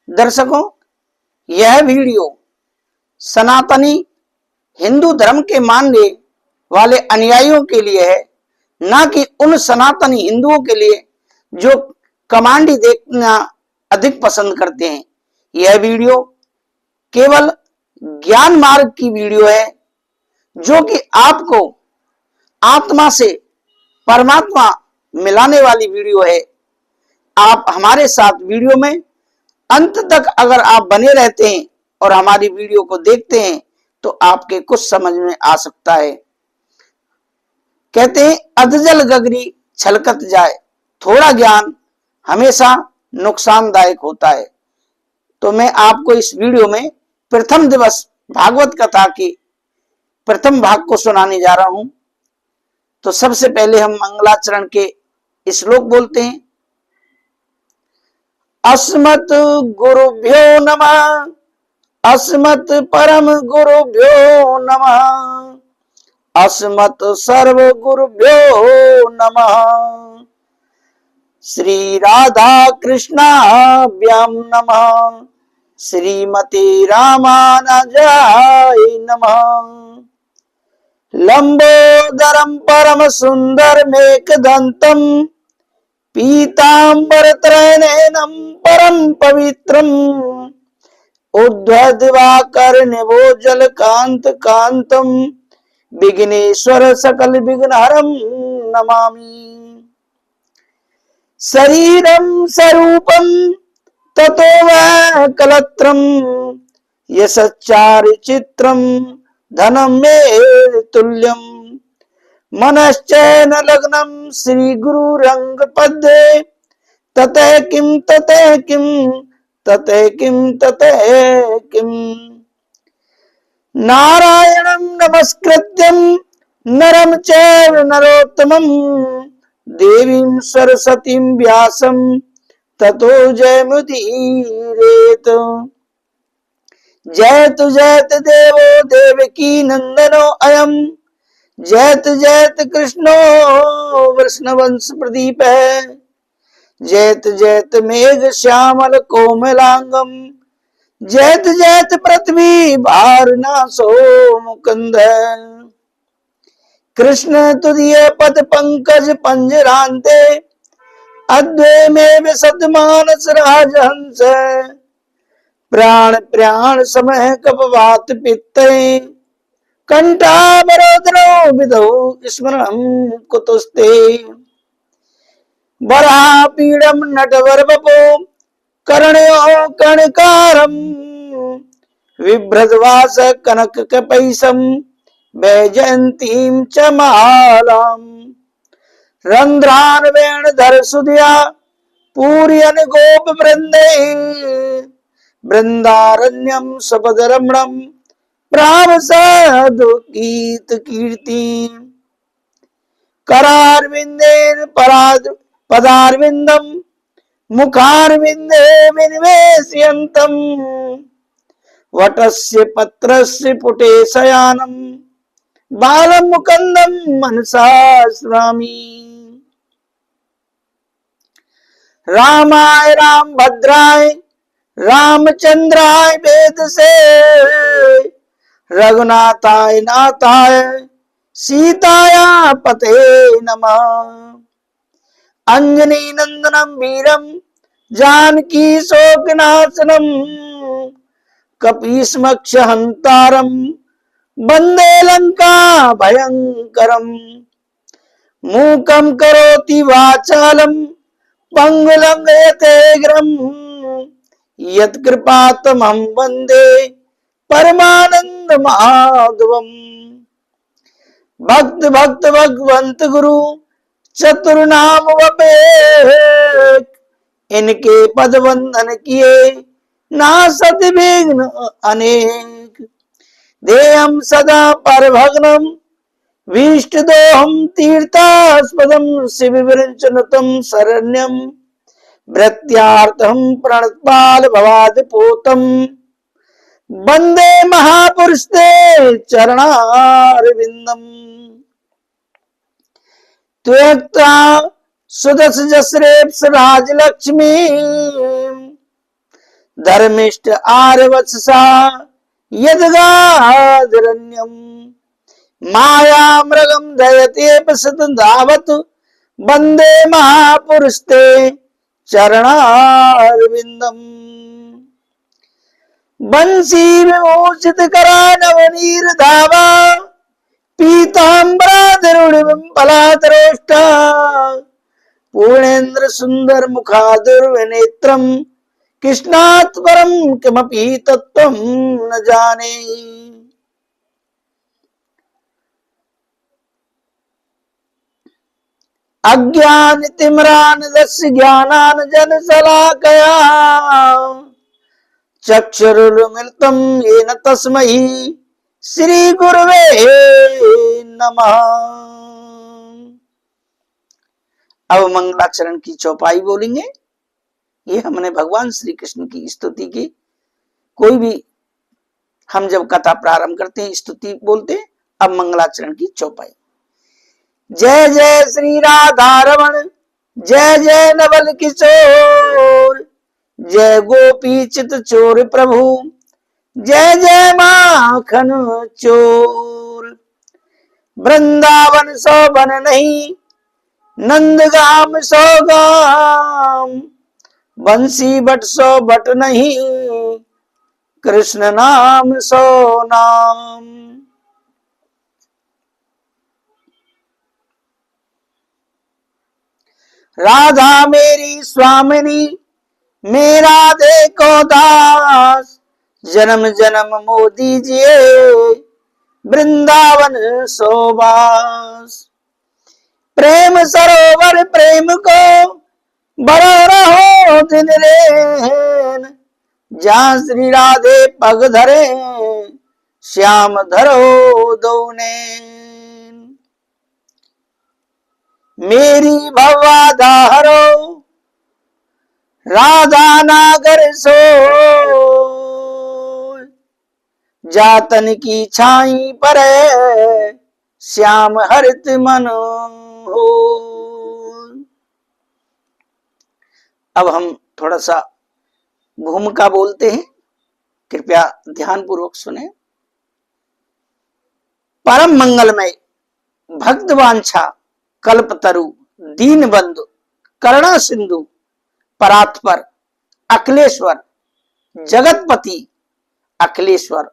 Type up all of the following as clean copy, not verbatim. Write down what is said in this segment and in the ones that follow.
दर्शकों, यह वीडियो सनातनी हिंदू धर्म के मानने वाले अनुयायियों के लिए है, ना कि उन सनातनी हिंदुओं के लिए जो कमांडी देखना अधिक पसंद करते हैं। यह वीडियो केवल ज्ञान मार्ग की वीडियो है, जो कि आपको आत्मा से परमात्मा मिलाने वाली वीडियो है। आप हमारे साथ वीडियो में अंत तक अगर आप बने रहते हैं और हमारी वीडियो को देखते हैं तो आपके कुछ समझ में आ सकता है। कहते हैं अधजल गगरी छलकत जाए, थोड़ा ज्ञान हमेशा नुकसानदायक होता है। तो मैं आपको इस वीडियो में प्रथम दिवस भागवत कथा की प्रथम भाग को सुनाने जा रहा हूं। तो सबसे पहले हम मंगलाचरण के श्लोक बोलते हैं। अस्मत् गुरुभ्यो नमः, अस्मत् परम गुरुभ्यो नमः, अस्मत् सर्व गुरुभ्यो नमः। श्री राधा कृष्णाभ्यां नमः, श्रीमते रामानुजाय नमः। लंबोदरम परम सुंदर मेघदंतम, पीतांबरत्रयनयनम परम पवित्रम, उद्धदिवाकरनिभोजल कांत कांतम, विघ्नेश्वर सकल विघ्नहरं नमामि। शरीरं स्वरूपं ततो वै कलत्रं, यशच्चारिचित्रं धनं मे तुल्यम्। मनश्चैन लग्नं श्री गुरु रंग पद्ये, ततः किं ततः किं ततः किं ततः किं। नारायणं नमस्कृत्यं नरं चैव नरोत्तमं, देवीं सरस्वतीं व्यासं ततो जयमुदीरयेत्। जयतु जयतु देवो देवकी नंदनो अयम्, जयतु जयतु कृष्णो वृष्णवंश प्रदीप है। जयतु जयतु मेघ श्यामल कोमलांगम, जयतु जयतु पृथ्वी भारनासो मुकुंद। कृष्ण तुदीय पद पंकज पंजरांते, अद्वै में सदमानस राजहंस। प्राण प्राण समय कपवात पित्ते, कंठावरोधनो विदो स्मरणं कुतुस्ते। वरापीडं नटवरवपो कर्णयो कर्णकारं, बिभ्रद्वास कनक कपैसं वैजयन्तीं च मालाम्। रंध्रान वेणुधर सुधिया पूरयन् गोप वृंदै, वृंदारण्यं सपद रमणं प्राम साधु गीत कीर्ति। करारविंदेन पदारविंदम, मुखारविंदे विनिवेशयन्तं, वटस्य पत्रस्य पुटे शयानं, बालं मुकुन्दं मनसा स्मरामि। रामाय रामभद्राय रामचंद्राय वेदसे, रघुनाथाय नाथाय सीताया पते नमः। अंजनी नंदनम वीरम जानकी शोकनाशनम, कपीसमक्ष हंतारम वंदे लंका भयंकरम। मूकं करोति वाचालम पंगुलं यतेग्रम, यत्कृपातमहं वंदे परमानंद माधवम्। भक्त भक्त भगवंत गुरु चतुर्नाम वपेख, इनके पद वंदन किए नासत विघ्न अनेक। देयं सदा परभग्नं भीष्टदोहं तीर्थास्पदं, शिवविरञ्चनुतं शरण्यं भृत्यार्थं प्रणतपाल भवादिपूतं। वंदे महापुरुष ते चरणारविंदम। धर्मिष्ठ आर्यवत्सा यदगाधरण्यम माया मृगम दयते पसत धावत वंदे महापुरुषते चरणारविंदम बंसी विमोचित करा नवनीर धावा पीताम्बराधरुणिपलातरोष्टा पूर्णेन्द्र सुंदर मुखादुर्विनेत्रम कृष्णात् परम किमपि तत्त्वं न जाने। अज्ञान तिम्रान दस्य ज्ञानान जन शलाकया चक्षुरुन्मिलितं येन तस्मै श्री गुरवे नमः। अब मंगलाचरण की चौपाई बोलेंगे। ये हमने भगवान श्री कृष्ण की स्तुति की। कोई भी हम जब कथा प्रारंभ करते हैं स्तुति बोलते हैं। अब मंगलाचरण की चौपाई। जय जय श्री राधा रमण जय जय नवल किशोर जय गोपी चित चोर प्रभु जय जय माखन चोर। वृंदावन सो बन नहीं नंदगाम सो गाम बंसी बट सो बट नहीं कृष्ण नाम सो नाम। राधा मेरी स्वामिनी मेरा देखो दास जन्म जन्म मोह दीजिए वृंदावन सोबास। प्रेम सरोवर प्रेम को बड़ा रहो दिन रेन जहाँ श्री राधे पग धरे श्याम धरो दौने। मेरी भवादा हरो राधा नागर सो जातन की छाई पर श्याम हरित मन हो। अब हम थोड़ा सा भूमिका बोलते हैं, कृपया ध्यान पूर्वक सुने। परम मंगलमय भक्तवांछा कल्पतरु दीन बंधु करुणा सिंधु परात्पर अखिलेश्वर जगतपति अखिलेश्वर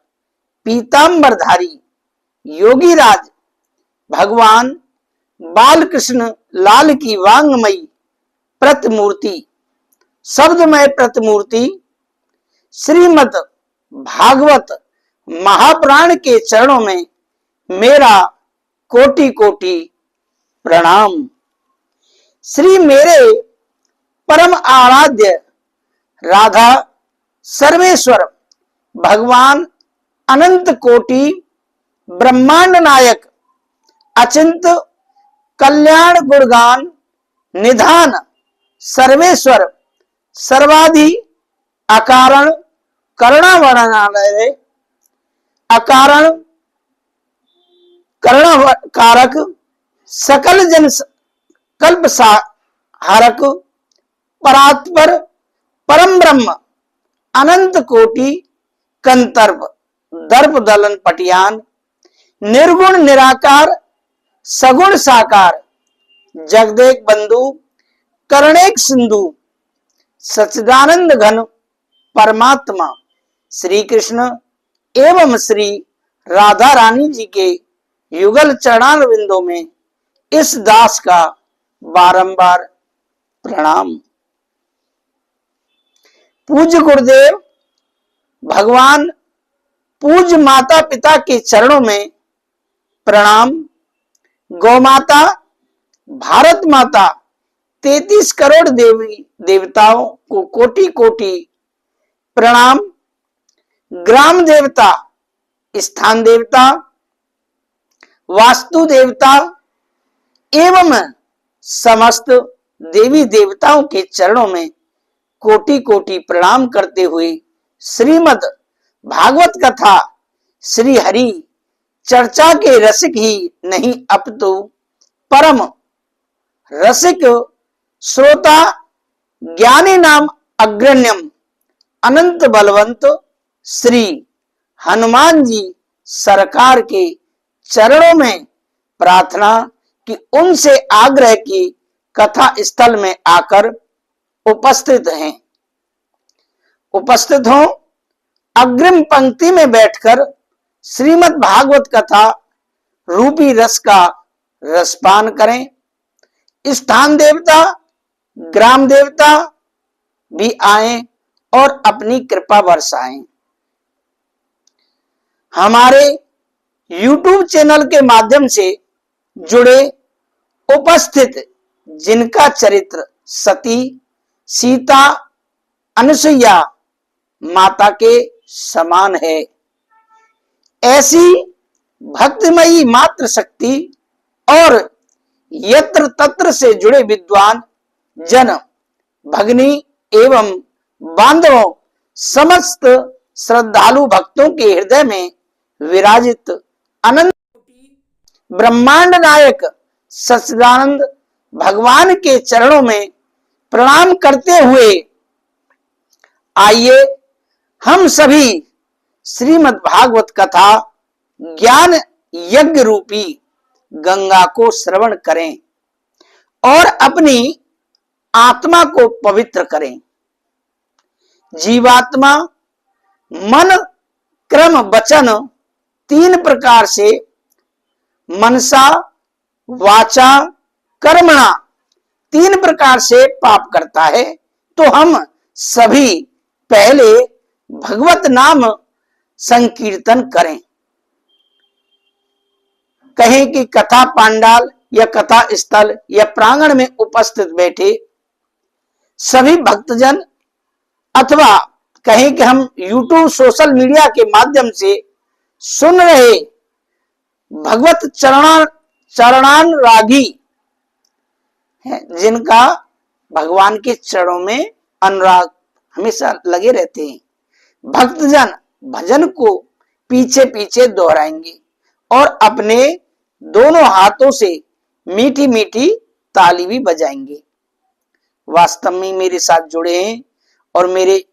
पीतांबरधारी योगी राज भगवान बालकृष्ण लाल की वांगमयी प्रतिमूर्ति शब्दमय प्रतिमूर्ति श्रीमद् भागवत महापुराण के चरणों में मेरा कोटि कोटि प्रणाम। श्री मेरे परम आराध्य राधा सर्वेश्वर भगवान अनंत कोटि ब्रह्मांड नायक अचिंत कल्याण गुणगान निधान सर्वेश्वर सर्वाधि अकारण करुणा वर्णनालय अकारण करुणा कारक सकल जन कल्प हारक परात्पर परम ब्रह्म अनंत कोटि कंतर्प दर्प दलन पटियान निर्गुण निराकार सगुण साकार जगदेक बंधु करुणेक सिंधु सच्चिदानंद घन परमात्मा श्री कृष्ण एवं श्री राधा रानी जी के युगल चरणारविंदों में इस दास का बारंबार प्रणाम। पूज्य गुरुदेव भगवान पूज्य माता पिता के चरणों में प्रणाम। गौ माता भारत माता 33 करोड़ देवी देवताओं को कोटि कोटि प्रणाम। ग्राम देवता स्थान देवता वास्तु देवता एवं समस्त देवी देवताओं के चरणों में कोटि कोटि प्रणाम करते हुए श्रीमद् भागवत कथा श्री हरि चर्चा के रसिक ही नहीं अपितु परम रसिक श्रोता ज्ञानी नाम अग्रण्यम अनंत बलवंत श्री हनुमान जी सरकार के चरणों में प्रार्थना कि उनसे आग्रह की कथा स्थल में आकर उपस्थित हो, अग्रिम पंक्ति में बैठकर श्रीमद् भागवत कथा रूपी रस का रसपान करें। स्थान देवता, ग्राम देवता भी आए और अपनी कृपा बरसाएं। हमारे YouTube चैनल के माध्यम से जुड़े उपस्थित जिनका चरित्र सती, सीता, अनुसुईया माता के समान है, ऐसी भक्तिमयी मातृ शक्ति और यत्र तत्र से जुड़े विद्वान जन, भगनी एवं बांधवों, समस्त श्रद्धालु भक्तों के हृदय में विराजित अनंत ब्रह्मांड नायक सच्चिदानंद भगवान के चरणों में प्रणाम करते हुए आइए हम सभी श्रीमद् भागवत कथा ज्ञान यज्ञ रूपी गंगा को श्रवण करें और अपनी आत्मा को पवित्र करें। जीवात्मा मन, क्रम, वचन तीन प्रकार से मनसा, वाचा, कर्मणा तीन प्रकार से पाप करता है। तो हम सभी पहले भगवत नाम संकीर्तन करें। कहें कि कथा पांडाल या कथा स्थल या प्रांगण में उपस्थित बैठे सभी भक्तजन, अथवा कहें कि हम YouTube सोशल मीडिया के माध्यम से सुन रहे भगवत चरणानुरागी हैं, जिनका भगवान के चरणों में अनुराग हमेशा लगे रहते हैं, भक्तजन भजन को पीछे पीछे दोहराएंगे और अपने दोनों हाथों से मीठी मीठी ताली भी बजाएंगे। वास्तव में मेरे साथ जुड़े हैं और मेरे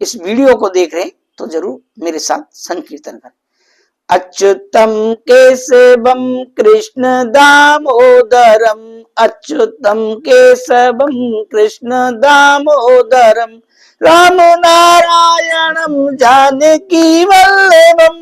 इस वीडियो को देख रहे हैं तो जरूर मेरे साथ संकीर्तन करें। अच्युतम केशवम कृष्ण दामोदरम, अच्युतम केशवम कृष्ण दामोदरम, राम नारायणम जानकी वल्लभम,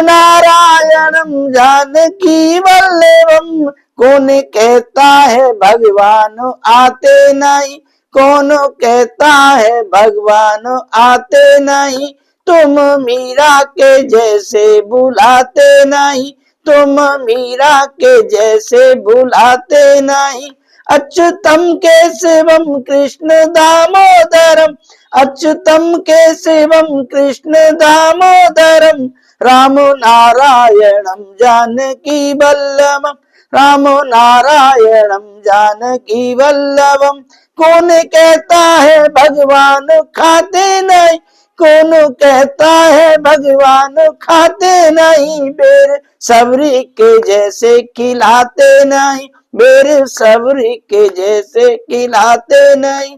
नारायणम जानकी वल्लभम। कौन कहता है भगवान आते नहीं, कौन कहता है भगवान आते नहीं, तुम मीरा के जैसे बुलाते नहीं, तुम मीरा के जैसे बुलाते नहीं। अच्युतम केशवम कृष्ण दामोदरम, अच्युतम केशवम कृष्ण दामोदरम, राम नारायणम जानकी वल्लभम, राम नारायणम जानकी वल्लभम। कौन कहता है भगवान खाते नहीं, कौन कहता है भगवान खाते नहीं, बेर सबरी के जैसे खिलाते नहीं, बेर सबरी के जैसे खिलाते नहीं।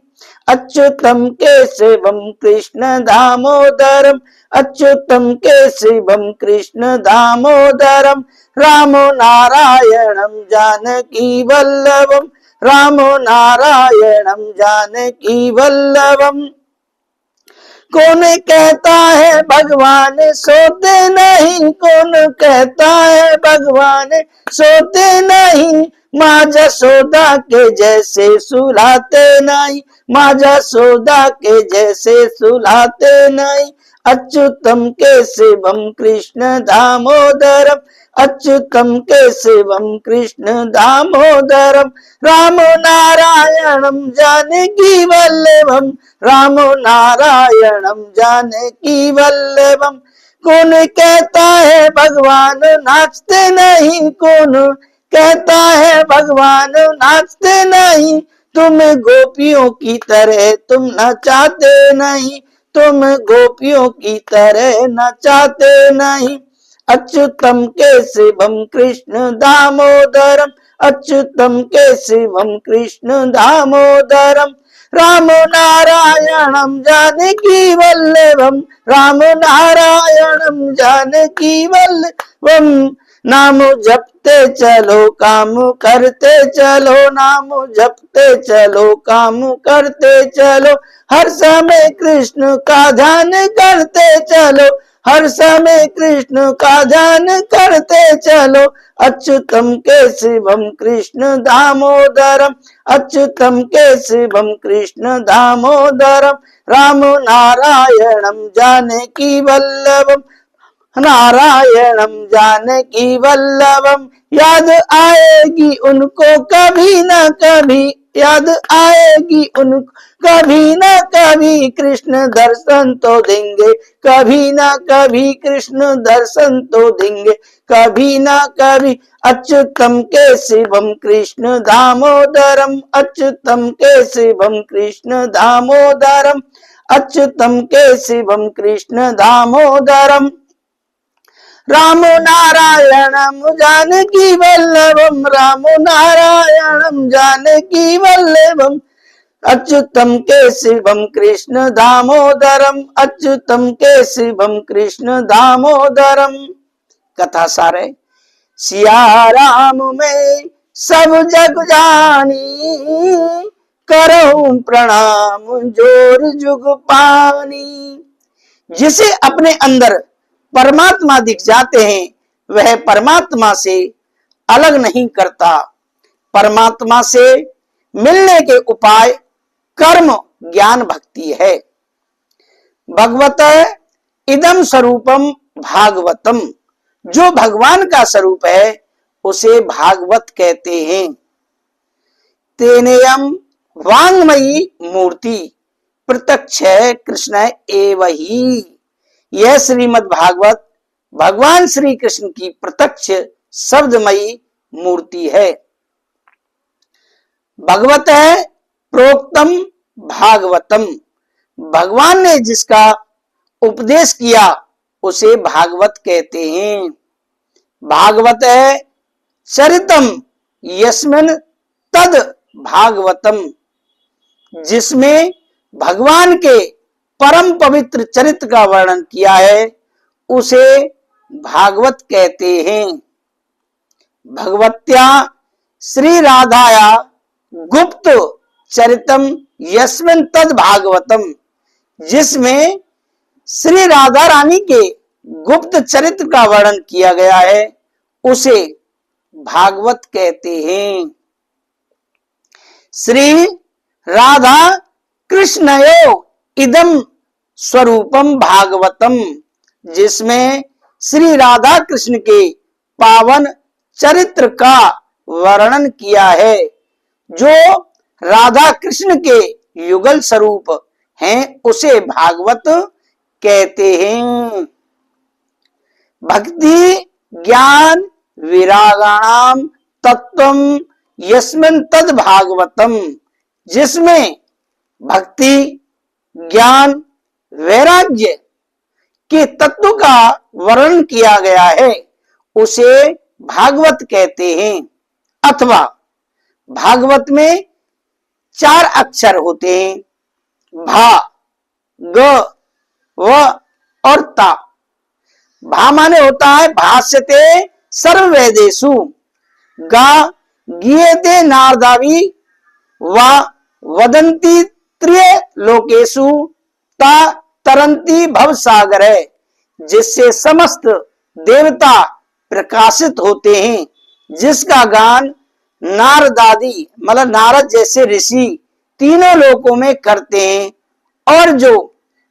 अच्युतम केशवम कृष्ण दामोदरम, अच्युतम केशवम कृष्ण दामोदरम, राम नारायणम जानकी वल्लभम, राम नारायणम जानकी वल्लभम। कौन कहता है भगवान सोते नहीं, कौन कहता है भगवान सोते नहीं, माँ जसोदा के जैसे सुलाते नहीं, माँ जसोदा के जैसे सुलाते नहीं। अच्युतम केशवम कृष्ण दामोदरम, अच्युतम केशवम कृष्ण दामोदरम, राम नारायणम जानकी वल्लभम, राम नारायणम जानकी वल्लभम। कौन कहता है भगवान नाचते नहीं, कौन कहता है भगवान नाचते नहीं, तुम गोपियों की तरह तुम नचाते नहीं, तुम गोपियों की तरह नचाते नहीं। अच्युतम केशवम कृष्ण दामोदरम, अच्युतम केशवम कृष्ण दामोदरम, राम नारायणं जानकी वल्लभम, राम नारायणं जानकी वल्लभम। नाम जपते चलो काम करते चलो, नाम जपते चलो काम करते चलो, हर समय कृष्ण का ध्यान करते चलो, हर समय कृष्ण का ध्यान करते चलो। अच्युतम केशवम कृष्ण दामोदरम, अच्युतम केशवम कृष्ण दामोदरम, राम नारायणं जानकी वल्लभम, नारायणं जानकी वल्लभम। याद आएगी उनको कभी न कभी, याद आएगी उनको कभी न कभी, कृष्ण दर्शन तो देंगे कभी न कभी, कृष्ण दर्शन तो देंगे कभी न कभी। अच्युतम केशवम कृष्ण दामोदरम, अच्युतम केशवम कृष्ण दामोदरम, अच्युतम केशवम कृष्ण दामोदरम, राम नारायणं जानकी वल्लभम, राम नारायणं जानकी वल्लभम, अच्युतम केशवम कृष्ण दामोदरम, अच्युतम केशवम कृष्ण दामोदरम। कथा सार है, सिया राम में सब जग जानी, करहूं प्रणाम जोर जुग पानी। जिसे अपने अंदर परमात्मा दिख जाते हैं वह परमात्मा से अलग नहीं करता। परमात्मा से मिलने के उपाय कर्म ज्ञान भक्ति है। भगवत इदम स्वरूपम भागवतम, जो भगवान का स्वरूप है उसे भागवत कहते हैं। तेनेयम वांगमयी मूर्ति प्रत्यक्ष कृष्ण एव ही, यह श्रीमद् भागवत भगवान श्री कृष्ण की प्रत्यक्ष शब्दमयी मूर्ति है। भगवत है प्रोक्तम भागवतम, भगवान ने जिसका उपदेश किया उसे भागवत कहते हैं। भागवत है चरितम यस्मिन तद भागवतम, जिसमें भगवान के परम पवित्र चरित्र का वर्णन किया है उसे भागवत कहते हैं। भगवत्या श्री राधाया गुप्त चरितम यस्मिन तद भागवतम, जिसमें श्री राधा रानी के गुप्त चरित्र का वर्णन किया गया है उसे भागवत कहते हैं। श्री राधा कृष्णयो इदम स्वरूपम भागवतम, जिसमें श्री राधा कृष्ण के पावन चरित्र का वर्णन किया है, जो राधा कृष्ण के युगल स्वरूप हैं उसे भागवत कहते हैं। भक्ति ज्ञान विरागाणाम तत्वम यस्मिन तद भागवतम, जिसमें भक्ति ज्ञान वैराग्य के तत्व का वर्णन किया गया है उसे भागवत कहते हैं। अथवा भागवत में 4 अक्षर होते हैं, भा ग व और ता। भा माने होता है भाष्यते सर्व वेदेषु, गा गीयते नारदावी व वदंती त्रिय लोकेषु, ता तरंती भव सागर है, जिससे समस्त देवता प्रकाशित होते हैं, जिसका गान नारदादी मतलब नारद जैसे ऋषि तीनों लोकों में करते हैं, और जो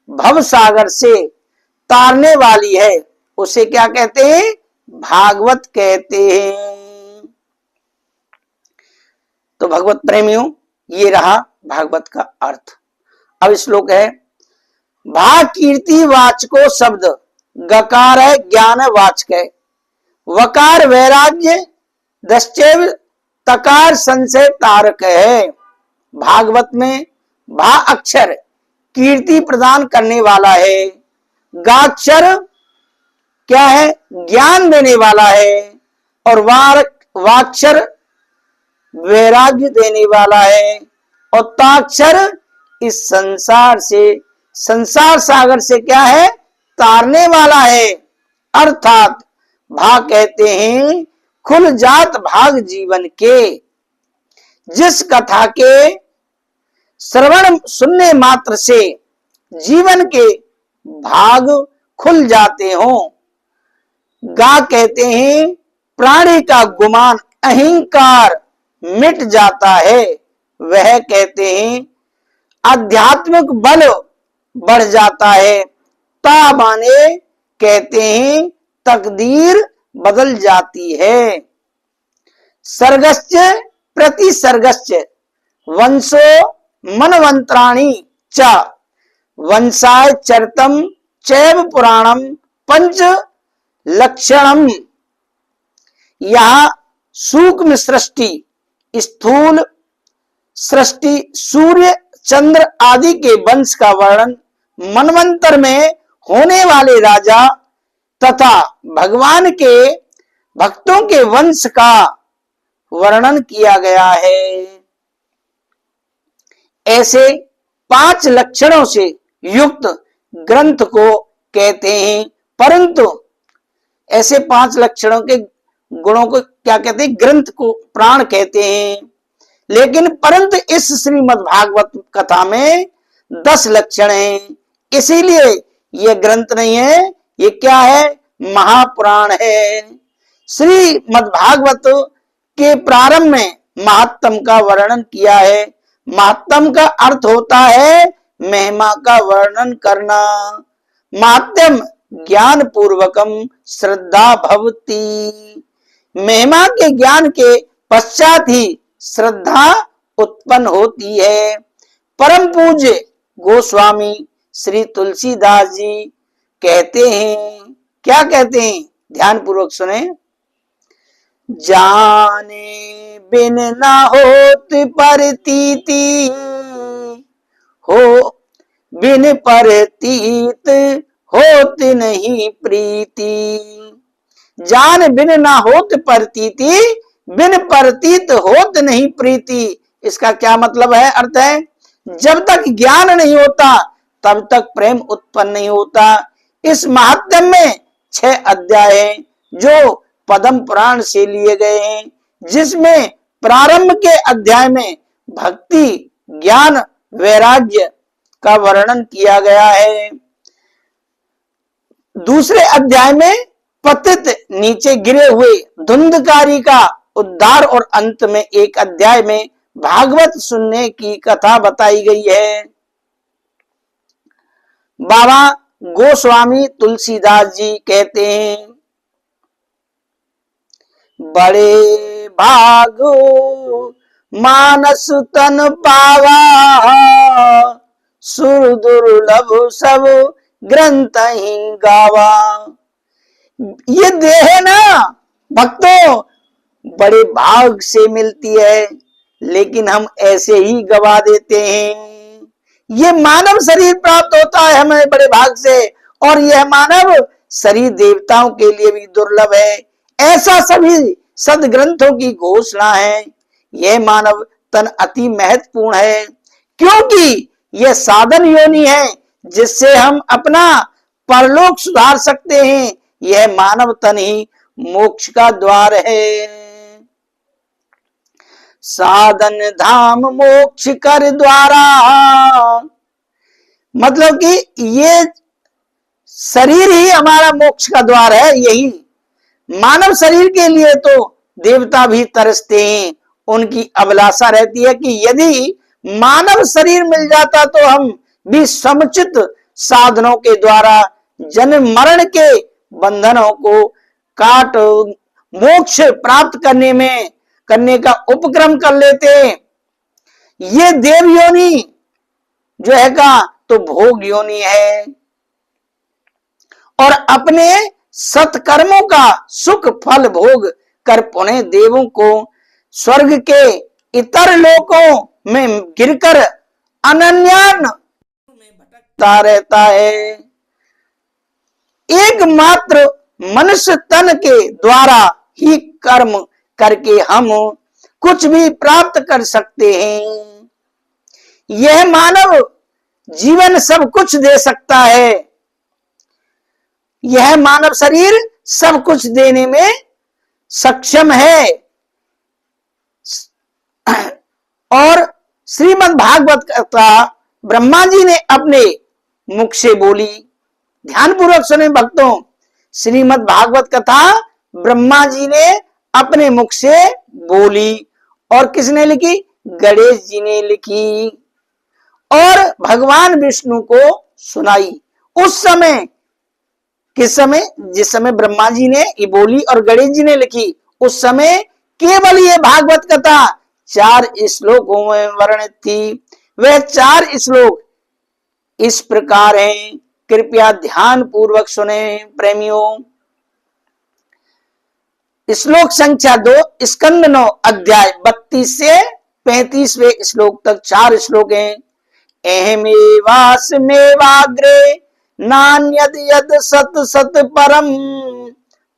भव सागर से तारने वाली है उसे क्या कहते हैं? भागवत कहते हैं। तो भगवत प्रेमियों, ये रहा भागवत का अर्थ। अब श्लोक है, भा कीर्ति वाचको शब्द, गकार है ज्ञान वाचक है, वकार वैराग्य, दश्चैव तकार संशय तारक है। भागवत में भा अक्षर कीर्ति प्रदान करने वाला है, गाक्षर क्या है? ज्ञान देने वाला है, और वाक्षर वैराग्य देने वाला है, और ताक्षर इस संसार से, संसार सागर से क्या है, तारने वाला है। अर्थात भाग कहते हैं खुल जात भाग जीवन के। जिस कथा के श्रवण सुनने मात्र से जीवन के भाग खुल जाते हो। गा कहते हैं प्राणी का गुमान अहंकार मिट जाता है। वह कहते हैं आध्यात्मिक बल बढ़ जाता है। ता माने कहते हैं तकदीर बदल जाती है। सर्गश्च प्रति सर्गश्च वंशो मनवंत्राणि च वंशाय चरितम चैव पुराणम पंच लक्षणम। यहां सूक्ष्म सृष्टि, स्थूल सृष्टि, सूर्य चंद्र आदि के वंश का वर्णन, मनवंतर में होने वाले राजा तथा भगवान के भक्तों के वंश का वर्णन किया गया है। ऐसे 5 लक्षणों से युक्त ग्रंथ को कहते हैं। परंतु ऐसे 5 लक्षणों के गुणों को क्या कहते हैं, ग्रंथ को प्राण कहते हैं। लेकिन परंतु इस श्रीमद् भागवत कथा में 10 लक्षण हैं। इसीलिए यह ग्रंथ नहीं है, ये क्या है, महापुराण है। श्रीमद् भागवत के प्रारंभ में महात्म का वर्णन किया है। महात्म का अर्थ होता है महिमा का वर्णन करना। महात्म ज्ञान पूर्वकम श्रद्धा भवती। महिमा के ज्ञान के पश्चात ही श्रद्धा उत्पन्न होती है। परम पूज्य गोस्वामी श्री तुलसीदास जी कहते हैं, क्या कहते हैं, ध्यान पूर्वक सुने। जाने बिन न होत परतीति, हो बिन परतीत होत नहीं प्रीति। जान बिन ना होत परतीति, बिन परतीत होत नहीं प्रीति। इसका क्या मतलब है, अर्थ है जब तक ज्ञान नहीं होता तब तक प्रेम उत्पन्न नहीं होता। इस महात्म्य में 6 अध्याय हैं जो पद्म पुराण से लिए गए हैं, जिसमें प्रारंभ के अध्याय में भक्ति ज्ञान वैराग्य का वर्णन किया गया है। दूसरे अध्याय में पतित नीचे गिरे हुए धुंधकारी का उद्धार और अंत में एक अध्याय में भागवत सुनने की कथा बताई गई है। बाबा गोस्वामी तुलसीदास जी कहते हैं, बड़े भाग मानस तन पावा, सुर दुर्लभ सब ग्रंथ ही गावा। ये देह ना भक्तों बड़े भाग से मिलती है, लेकिन हम ऐसे ही गवा देते हैं। ये मानव शरीर प्राप्त होता है हमें बड़े भाग से, और यह मानव शरीर देवताओं के लिए भी दुर्लभ है, ऐसा सभी सदग्रंथों की घोषणा है। यह मानव तन अति महत्वपूर्ण है, क्योंकि यह साधन योनि है जिससे हम अपना परलोक सुधार सकते हैं। यह मानव तन ही मोक्ष का द्वार है। साधन धाम मोक्ष कर द्वारा, मतलब कि ये शरीर ही हमारा मोक्ष का द्वार है। यही मानव शरीर के लिए तो देवता भी तरसते हैं, उनकी अभिलाषा रहती है कि यदि मानव शरीर मिल जाता तो हम भी समुचित साधनों के द्वारा जन्म मरण के बंधनों को काट मोक्ष प्राप्त करने का उपक्रम कर लेते। ये देव योनि जो है का तो भोग योनि है, और अपने सत्कर्मों का सुख फल भोग कर पुणे देवों को स्वर्ग के इतर लोकों में गिरकर अनन्यान में भटकता रहता है। एकमात्र मनुष्य तन के द्वारा ही कर्म करके हम कुछ भी प्राप्त कर सकते हैं। यह मानव जीवन सब कुछ दे सकता है, यह मानव शरीर सब कुछ देने में सक्षम है। और श्रीमद् भागवत कथा ब्रह्मा जी ने अपने मुख से बोली। ध्यानपूर्वक सुने भक्तों, श्रीमद् भागवत कथा ब्रह्मा जी ने अपने मुख से बोली। और किसने लिखी? गणेश जी ने लिखी और भगवान विष्णु को सुनाई। उस समय, किस समय? जिस समय ब्रह्मा जी ने ये बोली और गणेश जी ने लिखी, उस समय केवल ये भागवत कथा 4 श्लोकों में वर्णित थी। वह 4 श्लोक इस प्रकार हैं, कृपया ध्यान पूर्वक सुने प्रेमियों। श्लोक संख्या 2, स्कंद 9 अध्याय 32 से 35वें श्लोक तक 4 श्लोक हैं। अहमेवास्मेवाग्रे नान्यद यद सत सत परम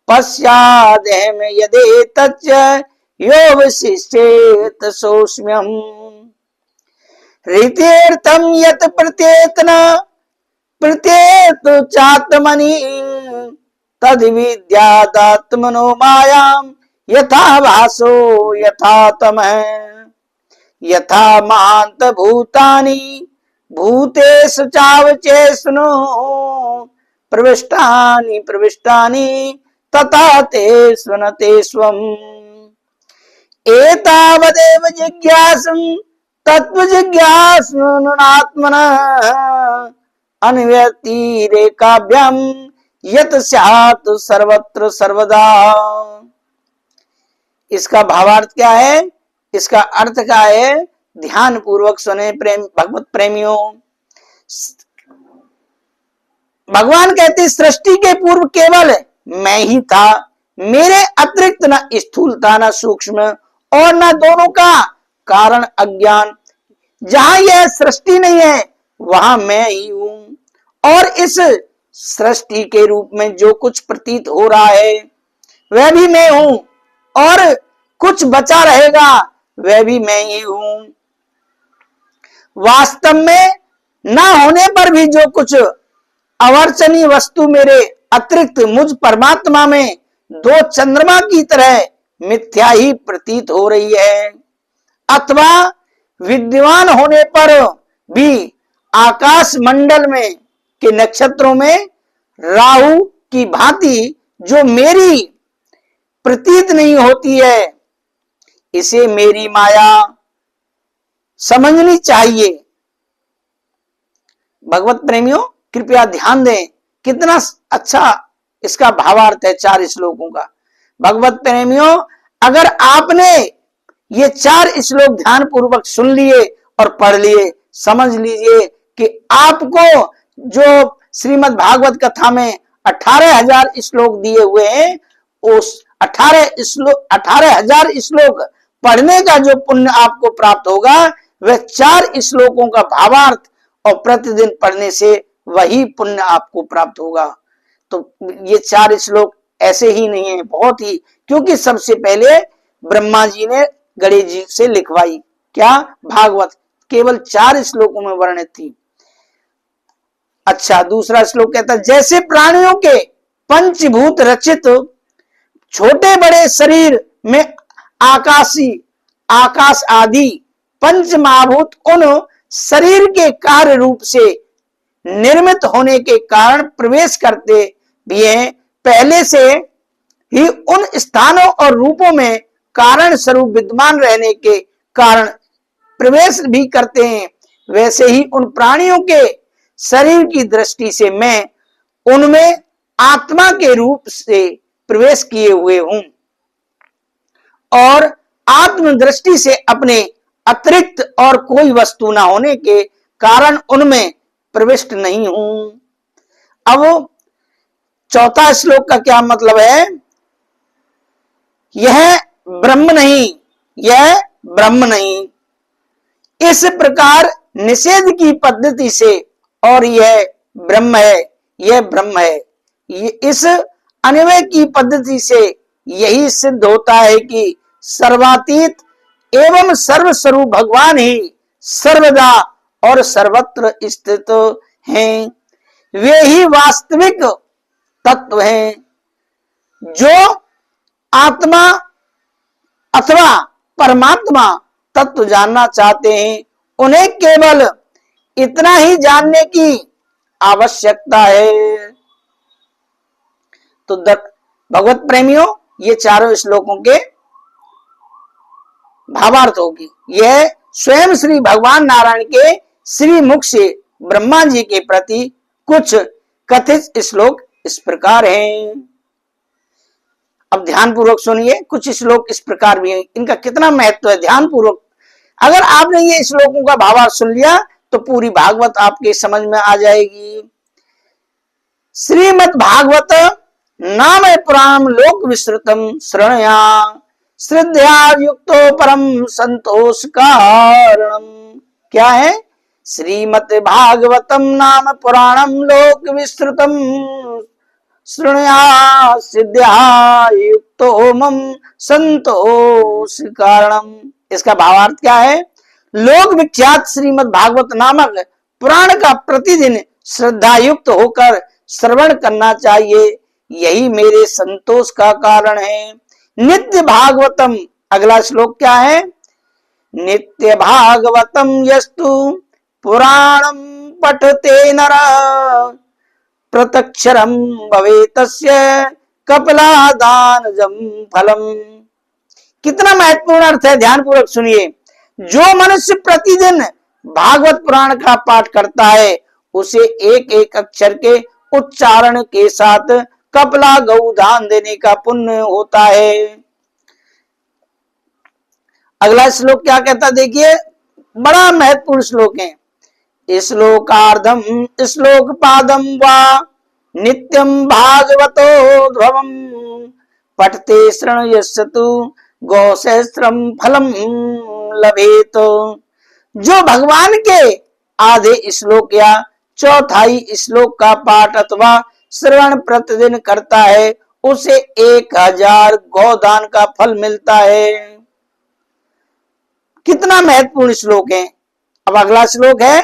पश्चादहम यदेतच्च यो विशिष्टेत सोऽस्म्यहम् ऋतेर्थम यत प्रत्येतन प्रत्येत चात्मनि तद विद्यादात्मनो मायाम यथा भासो यथा तमः यथा महांत भूतानि भूतेषु चावचेष्णो प्रविष्टानि प्रविष्टानि तथा तेषु न तेष्वम् एतावदेव जिज्ञासं तत्त्वजिज्ञासुनात्मनः अन्व्यतिरेकाभ्यां यत स्यात् सर्वत्र सर्वदा। इसका भावार्थ क्या है? इसका अर्थ क्या है? ध्यान पूर्वक सुने भगवत प्रेमियों। भगवान कहते सृष्टि के पूर्व केवल मैं ही था, मेरे अतिरिक्त न स्थूल था न सूक्ष्म और न दोनों का कारण अज्ञान। जहां यह सृष्टि नहीं है वहां मैं ही हूं और इस सृष्टि के रूप में जो कुछ प्रतीत हो रहा है वह भी मैं हूं और कुछ बचा रहेगा वह भी मैं ही हूं। वास्तव में ना होने पर भी जो कुछ अवर्चनीय वस्तु मेरे अतिरिक्त मुझ परमात्मा में 2 चंद्रमा की तरह मिथ्या ही प्रतीत हो रही है, अथवा विद्यमान होने पर भी आकाश मंडल में के नक्षत्रों में राहु की भांति जो मेरी प्रतीत नहीं होती है, इसे मेरी माया समझनी चाहिए। भगवत प्रेमियों कृपया ध्यान दें, कितना अच्छा इसका भावार्थ है 4 श्लोकों का। भगवत प्रेमियों, अगर आपने ये 4 श्लोक ध्यान पूर्वक सुन लिए और पढ़ लिए, समझ लीजिए कि आपको जो श्रीमद् भागवत कथा में 18,000 श्लोक दिए हुए हैं, उस 18,000 श्लोक पढ़ने का जो पुण्य आपको प्राप्त होगा वह 4 श्लोकों का भावार्थ और प्रतिदिन पढ़ने से वही पुण्य आपको प्राप्त होगा। तो ये 4 श्लोक ऐसे ही नहीं है, बहुत ही, क्योंकि सबसे पहले ब्रह्मा जी ने गणेश जी से लिखवाई क्या? भागवत केवल 4 श्लोकों में वर्णित थी। अच्छा, दूसरा श्लोक कहता है जैसे प्राणियों के पंचभूत रचित छोटे बड़े शरीर में आकाश आदि पंच महाभूत उन शरीर के कार्य रूप से निर्मित होने के कारण प्रवेश करते भी हैं, पहले से ही उन स्थानों और रूपों में कारण स्वरूप विद्यमान रहने के कारण प्रवेश भी करते हैं, वैसे ही उन प्राणियों के शरीर की दृष्टि से मैं उनमें आत्मा के रूप से प्रवेश किए हुए हूं और आत्म दृष्टि से अपने अतिरिक्त और कोई वस्तु न होने के कारण उनमें प्रविष्ट नहीं हूं। अब चौथा श्लोक का क्या मतलब है? यह ब्रह्म नहीं, यह ब्रह्म नहीं, इस प्रकार निषेध की पद्धति से, और यह ब्रह्म है, यह ब्रह्म है, इस अन्वय की पद्धति से यही सिद्ध होता है कि सर्वातीत एवं सर्वस्वरूप भगवान ही सर्वदा और सर्वत्र स्थित हैं। वे ही वास्तविक तत्व हैं। जो आत्मा अथवा परमात्मा तत्व जानना चाहते हैं, उन्हें केवल इतना ही जानने की आवश्यकता है। तो भगवत प्रेमियों, ये चारों श्लोकों के भावार्थ होगी। यह स्वयं श्री भगवान नारायण के श्री मुख से ब्रह्मा जी के प्रति कुछ कथित श्लोक इस प्रकार हैं। अब ध्यान पूर्वक सुनिए। कुछ श्लोक इस प्रकार भी हैं, इनका कितना महत्व है, ध्यान पूर्वक। अगर आपने ये श्लोकों का भावार्थ सुन लिया तो पूरी भागवत आपके समझ में आ जाएगी। श्रीमद् भागवत नाम पुराण लोक विस्तृतम श्रवणया श्रद्धया युक्तो परम संतोष कारणम। क्या है? श्रीमद् भागवतम नाम पुराणम लोक विस्तृतम श्रृणया सिद्ध्या युक्तो मम संतोष कारणम। इसका भावार्थ क्या है? लोक विख्यात श्रीमद् भागवत नामक पुराण का प्रतिदिन श्रद्धा युक्त होकर श्रवण करना चाहिए, यही मेरे संतोष का कारण है। नित्य भागवतम, अगला श्लोक क्या है? नित्य भागवतम यस्तु पुराणम पठते नर प्रत्यक्षरम भवेतस्य कपिलादानजम फलम। कितना महत्वपूर्ण अर्थ है, ध्यान पूर्वक सुनिए। जो मनुष्य प्रतिदिन भागवत पुराण का पाठ करता है, उसे एक एक अक्षर के उच्चारण के साथ कपिला गौ दान देने का पुण्य होता है। अगला श्लोक क्या कहता, देखिए, बड़ा महत्वपूर्ण श्लोक है। श्लोकार्धम श्लोक पादम वा नित्यम भागवतो ध्रुवम पठते शृणुयस्सतु गौसहस्रम फलम लभेत। जो भगवान के आधे श्लोक या चौथाई श्लोक का पाठ अथवा श्रवण प्रतिदिन करता है, उसे 1000 गौदान का फल मिलता है। कितना महत्वपूर्ण श्लोक है। अब अगला श्लोक है,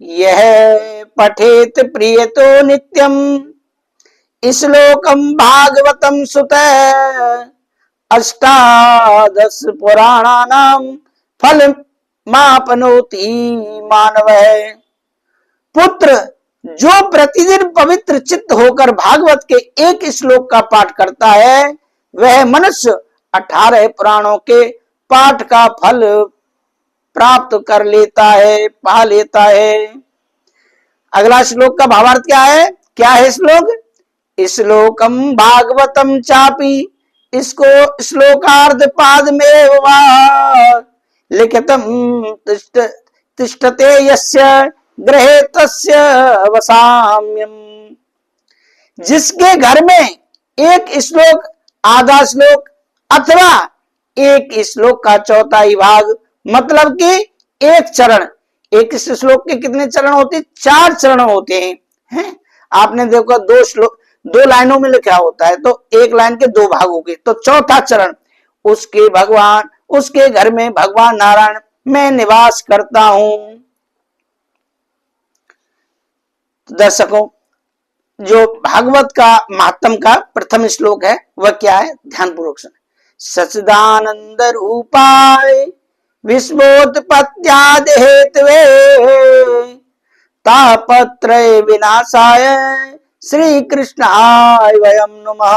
यह पठेत प्रियतो नित्यम श्लोकम भागवतम सुत अष्टादश पुराणानाम फल मापनोति मानव। पुत्र, जो प्रतिदिन पवित्र चित्त होकर भागवत के एक श्लोक का पाठ करता है, वह मनुष्य 18 पुराणों के पाठ का फल प्राप्त कर लेता है, पा लेता है। अगला श्लोक का भावार्थ क्या है? क्या है श्लोक? श्लोकम भागवतम चापी, इसको श्लोकार्ध पाद में लिखितम तिष्ठते यस्य ग्रहे तस्य वसाम्यम। जिसके घर में एक श्लोक, आधा श्लोक अथवा एक श्लोक का चौथाई भाग, मतलब कि एक चरण, एक श्लोक के कितने चरण होते? 4 चरण होते हैं। आपने देखो 2 श्लोक 2 लाइनों में लिखा होता है, तो एक लाइन के 2 भाग हो गए, तो चौथा चरण उसके घर में भगवान नारायण मैं निवास करता हूं। दर्शकों, जो भागवत का महात्म का प्रथम श्लोक है वह क्या है? ध्यान पूर्वक सुने। सच्चिदानंद रूपाय विश्वोत्पत्त्यादि हेतवे तापत्रय विनाशाय श्री कृष्णाय वयम नमः।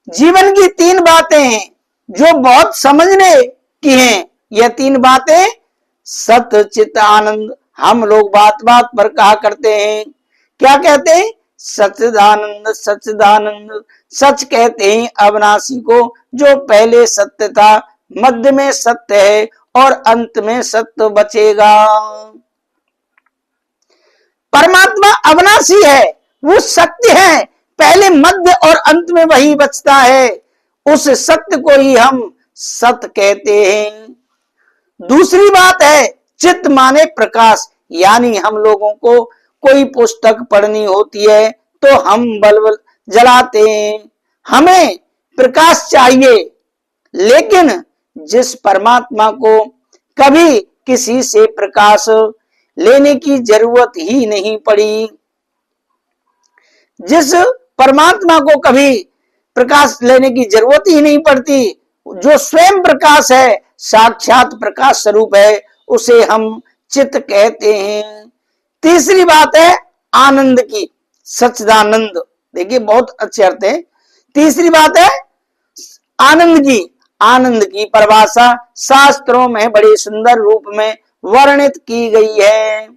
जीवन की 3 बातें हैं जो बहुत समझने की हैं। यह 3 बातें सत चित आनंद, हम लोग बात बात पर कहा करते हैं। क्या कहते हैं? सच्चिदानंद सच्चिदानंद। सच कहते हैं अविनाशी को, जो पहले सत्य था, मध्य में सत्य है और अंत में सत्य बचेगा। परमात्मा अविनाशी है, वो सत्य है, पहले मध्य और अंत में वही बचता है। उस सत्य को ही हम सत्य कहते हैं। दूसरी बात है चित्त माने प्रकाश, यानी हम लोगों को कोई पुस्तक पढ़नी होती है तो हम बल्ब जलाते हैं, हमें प्रकाश चाहिए। लेकिन जिस परमात्मा को कभी किसी से प्रकाश लेने की जरूरत ही नहीं पड़ी। जिस परमात्मा को कभी प्रकाश लेने की जरूरत ही नहीं पड़ती, जो स्वयं प्रकाश है, साक्षात प्रकाश स्वरूप है, उसे हम चित्त कहते हैं। तीसरी बात है आनंद की, सच्चिदानंद। देखिए बहुत अच्छे अर्थ है। तीसरी बात है आनंद की। आनंद की परिभाषा शास्त्रों में बड़े सुंदर रूप में वर्णित की गई है।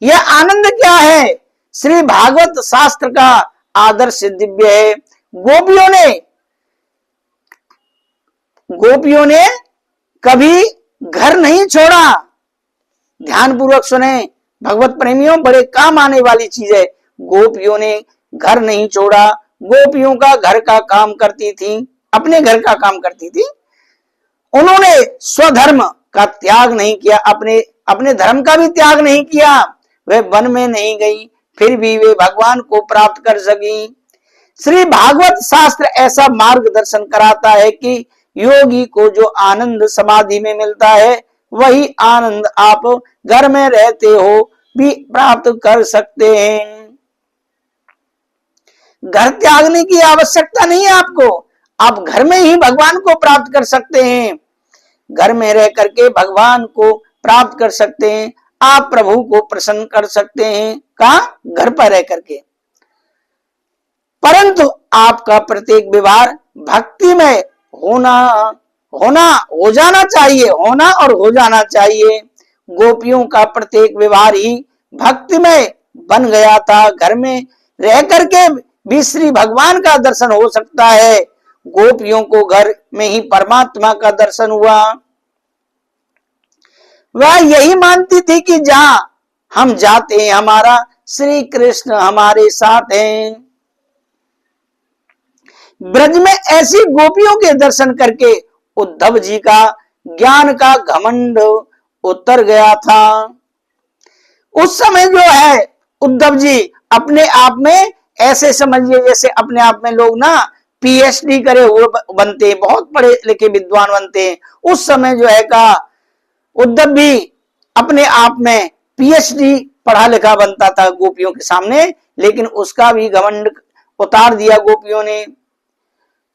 यह आनंद क्या है? श्री भागवत शास्त्र का आदर्श दिव्य है। गोपियों ने कभी घर नहीं छोड़ा। ध्यान पूर्वक सुने भगवत प्रेमियों, बड़े काम आने वाली चीज है। गोपियों ने घर नहीं छोड़ा। गोपियों का घर का काम करती थी, अपने घर का काम करती थी। उन्होंने स्वधर्म का त्याग नहीं किया, अपने धर्म का भी त्याग नहीं किया। वे वन में नहीं गई, फिर भी वे भगवान को प्राप्त कर सकी। श्री भागवत शास्त्र ऐसा मार्गदर्शन कराता है कि योगी को जो आनंद समाधि में मिलता है, वही आनंद आप घर में रहते हो भी प्राप्त कर सकते हैं। घर त्यागने की आवश्यकता नहीं है आपको, आप घर में ही भगवान को प्राप्त कर सकते हैं। घर में रह करके भगवान को प्राप्त कर सकते हैं, आप प्रभु को प्रसन्न कर सकते हैं। कहां? घर पर रह करके। परंतु आपका प्रत्येक व्यवहार भक्ति में हो जाना चाहिए, होना और हो जाना चाहिए। गोपियों का प्रत्येक व्यवहार ही भक्ति में बन गया था। घर में रह करके भी श्री भगवान का दर्शन हो सकता है। गोपियों को घर में ही परमात्मा का दर्शन हुआ। वह यही मानती थी कि जहां हम जाते हैं, हमारा श्री कृष्ण हमारे साथ हैं। ब्रज में ऐसी गोपियों के दर्शन करके उद्धव जी का ज्ञान का घमंड उतर गया था। उस समय जो है उद्धव जी अपने आप में ऐसे समझिए जैसे अपने आप में लोग ना पीएचडी करे हुए बनते हैं, बहुत पढ़े लिखे विद्वान बनते हैं। उस समय जो है का उद्धव भी अपने आप में पीएचडी पढ़ा लिखा बनता था गोपियों के सामने, लेकिन उसका भी घमंड उतार दिया गोपियों ने।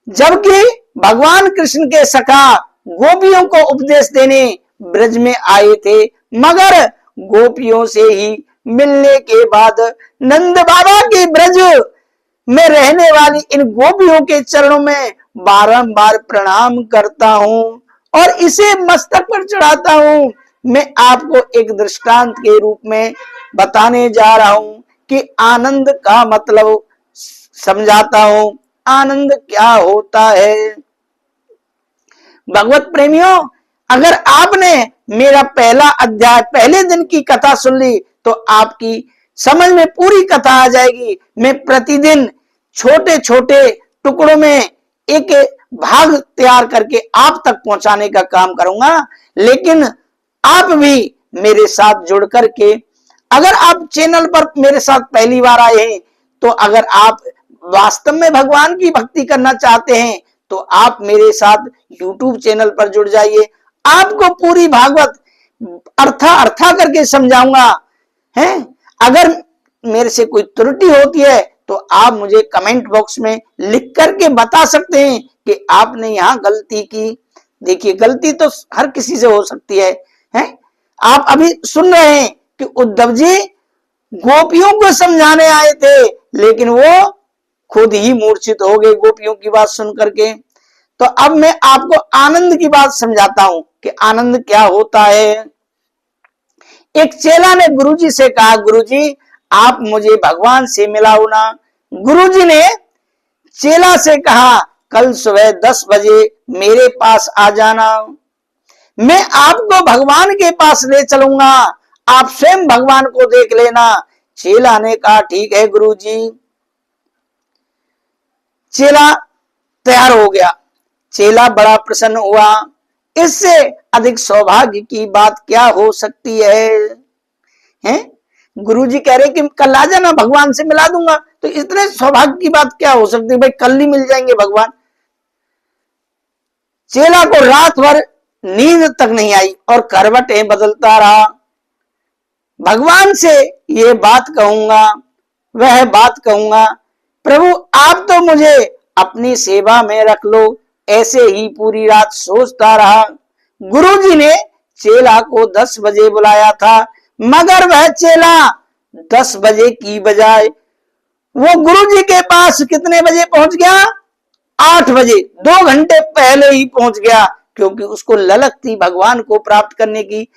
जबकि भगवान कृष्ण के सखा गोपियों को उपदेश देने ब्रज में आए थे, मगर गोपियों से ही मिलने के बाद नंद बाबा के ब्रज में रहने वाली इन गोपियों के चरणों में बारंबार प्रणाम करता हूं और इसे मस्तक पर चढ़ाता हूं। मैं आपको एक दृष्टांत के रूप में बताने जा रहा हूं कि आनंद का मतलब समझाता हूं। आनंद क्या होता है? भगवत प्रेमियों, अगर आपने मेरा पहला अध्याय पहले दिन की कथा सुन ली तो आपकी समझ में पूरी कथा आ जाएगी। मैं प्रतिदिन छोटे छोटे टुकड़ों में एक भाग तैयार करके आप तक पहुंचाने का काम करूंगा। लेकिन आप भी मेरे साथ जुड़ करके, अगर आप चैनल पर मेरे साथ पहली बार आए हैं, तो अगर आप वास्तव में भगवान की भक्ति करना चाहते हैं तो आप मेरे साथ YouTube चैनल पर जुड़ जाइए। आपको पूरी भागवत अर्था करके समझाऊंगा। हैं? अगर मेरे से कोई त्रुटि होती है तो आप मुझे कमेंट बॉक्स में लिख करके बता सकते हैं कि आपने यहाँ गलती की। देखिए, गलती तो हर किसी से हो सकती है। हैं? आप अभी सुन रहे हैं कि उद्धव जी गोपियों को समझाने आए थे, लेकिन वो खुद ही मूर्छित हो गए गोपियों की बात सुन करके। तो अब मैं आपको आनंद की बात समझाता हूं कि आनंद क्या होता है। एक चेला ने गुरुजी से कहा, गुरुजी आप मुझे भगवान से मिलाओ ना। गुरुजी ने चेला से कहा, कल सुबह 10 बजे मेरे पास आ जाना, मैं आपको भगवान के पास ले चलूंगा, आप स्वयं भगवान को देख लेना। चेला ने कहा, ठीक है गुरुजी। चेला तैयार हो गया। चेला बड़ा प्रसन्न हुआ। इससे अधिक सौभाग्य की बात क्या हो सकती है? हैं? गुरुजी कह रहे कि कल आ जाना, भगवान से मिला दूंगा। तो इतने सौभाग्य की बात क्या हो सकती है? भाई कल ही मिल जाएंगे भगवान। चेला को रात भर नींद तक नहीं आई और करवटें बदलता रहा। भगवान से ये बात कहूंगा, वह बात कहूंगा, प्रभु आप तो मुझे अपनी सेवा में रख लो। ऐसे ही पूरी रात सोचता रहा। गुरुजी ने चेला को 10 बजे बुलाया था, मगर वह चेला 10 बजे की बजाय वो गुरुजी के पास कितने बजे पहुंच गया? 8 बजे, 2 घंटे पहले ही पहुंच गया, क्योंकि उसको ललक थी भगवान को प्राप्त करने की।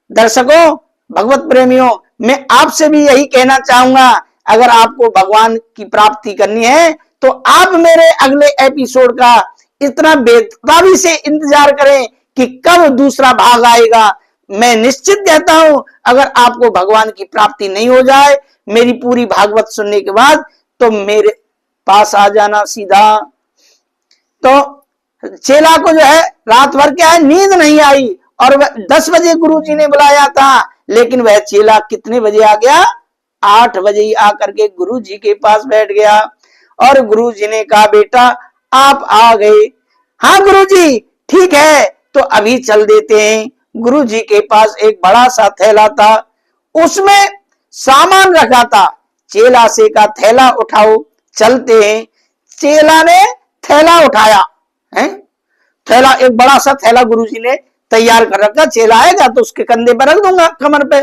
दर्शकों, भगवत प्रेमियों, मैं आपसे भी यही कहना चाहूंगा, अगर आपको भगवान की प्राप्ति करनी है तो आप मेरे अगले एपिसोड का इतना बेताबी से इंतजार करें कि कब दूसरा भाग आएगा। मैं निश्चित कहता हूं, अगर आपको भगवान की प्राप्ति नहीं हो जाए मेरी पूरी भागवत सुनने के बाद, तो मेरे पास आ जाना सीधा। तो चेला को जो है रात भर क्या है, नींद नहीं आई, और 10 बजे गुरुजी ने बुलाया था, लेकिन वह चेला कितने बजे आ गया? 8 बजे ही आकर के गुरुजी के पास बैठ गया। और गुरुजी ने कहा, बेटा आप आ गए? हाँ गुरुजी, ठीक है, तो अभी चल देते हैं। गुरुजी के पास एक बड़ा सा थैला था, उसमें सामान रखा था। चेला से कहा, थैला उठाओ, चलते हैं। चेला ने थैला उठाया है, थैला, एक बड़ा सा थैला गुरुजी ने तैयार कर रखा। चेला आएगा तो उसके कंधे पर रख दूंगा, कमर पे।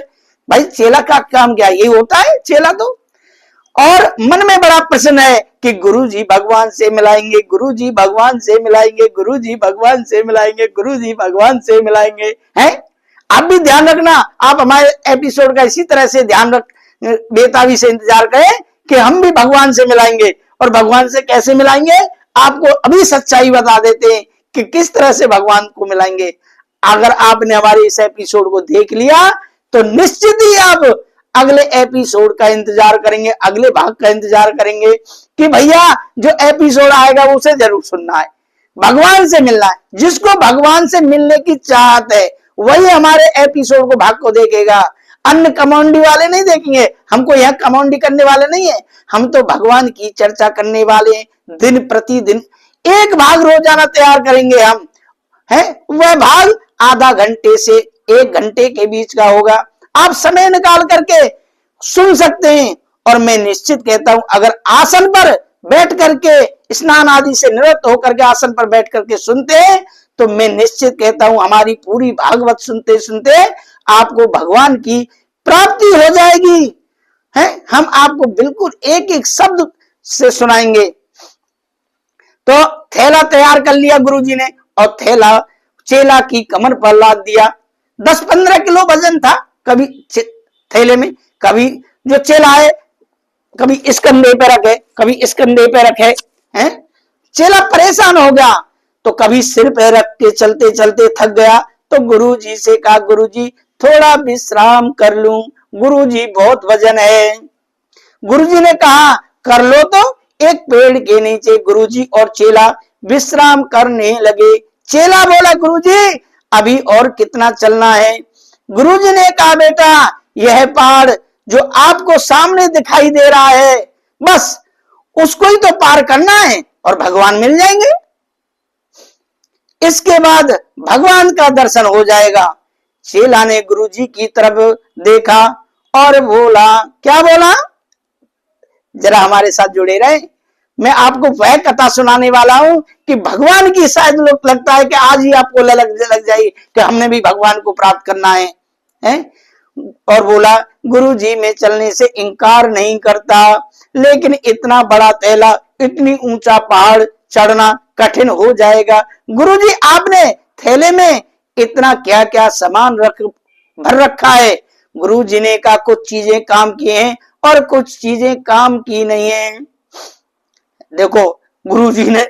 भाई चेला का काम क्या, ये होता है चेला तो। और मन में बड़ा प्रश्न है कि गुरुजी भगवान से मिलाएंगे, गुरुजी भगवान से मिलाएंगे, गुरुजी भगवान से मिलाएंगे, गुरुजी भगवान से मिलाएंगे। हैं, आप भी ध्यान रखना, आप हमारे एपिसोड का इसी तरह से ध्यान रख, बेताबी से इंतजार करें कि हम भी भगवान से मिलाएंगे। और भगवान से कैसे मिलाएंगे, आपको अभी सच्चाई बता देते हैं कि किस तरह से भगवान को मिलाएंगे। अगर आपने हमारे इस एपिसोड को देख लिया तो निश्चित ही आप अगले एपिसोड का इंतजार करेंगे, अगले भाग का इंतजार करेंगे कि भैया जो एपिसोड आएगा उसे जरूर सुनना है, भगवान से मिलना है। जिसको भगवान से मिलने की चाहत है वही हमारे एपिसोड को, भाग को देखेगा। अन्य कमांडी वाले नहीं देखेंगे, हमको यहाँ कमांडी करने वाले नहीं है, हम तो भगवान की चर्चा करने वाले। दिन प्रतिदिन एक भाग रोजाना तैयार करेंगे हम, है वह भाग आधा घंटे से 1 घंटे के बीच का होगा। आप समय निकाल करके सुन सकते हैं। और मैं निश्चित कहता हूं, अगर आसन पर बैठ करके, स्नान आदि से निवृत्त होकर के आसन पर बैठ करके सुनते हैं, तो मैं निश्चित कहता हूं हमारी पूरी भागवत सुनते सुनते आपको भगवान की प्राप्ति हो जाएगी। है, हम आपको बिल्कुल एक एक शब्द से सुनाएंगे। तो थैला तैयार कर लिया गुरुजी ने, और थैला चेला की कमर पर लाद दिया। 10-15 किलो वजन था कभी थैले में। कभी जो चेला है, कभी इस कंधे पे रखे, कभी इस कंधे पे रखे, हैं। चेला परेशान हो गया, तो कभी सिर पे रख के चलते चलते थक गया, तो गुरुजी से कहा, गुरुजी थोड़ा विश्राम कर लूं, गुरुजी बहुत वजन है। गुरुजी ने कहा, कर लो। तो एक पेड़ के नीचे गुरुजी और चेला विश्राम करने लगे। चेला बोला, गुरुजी अभी और कितना चलना है? गुरुजी ने कहा, बेटा यह पहाड़ जो आपको सामने दिखाई दे रहा है, बस उसको ही तो पार करना है और भगवान मिल जाएंगे। इसके बाद भगवान का दर्शन हो जाएगा। चेला ने गुरुजी की तरफ देखा और बोला, क्या बोला? जरा हमारे साथ जुड़े रहे। मैं आपको वह कथा सुनाने वाला हूं कि भगवान की शायद लोग लगता है कि आज ही आपको लग जाए कि हमने भी भगवान को प्राप्त करना है? और बोला, गुरुजी में चलने से इनकार नहीं करता, लेकिन इतना बड़ा थैला, इतनी ऊंचा पहाड़ चढ़ना कठिन हो जाएगा। गुरुजी आपने थैले में इतना क्या क्या सामान भर रखा है? गुरुजी ने कहा, कुछ चीजें काम की हैं और कुछ चीजें काम की नहीं है। देखो, गुरुजी ने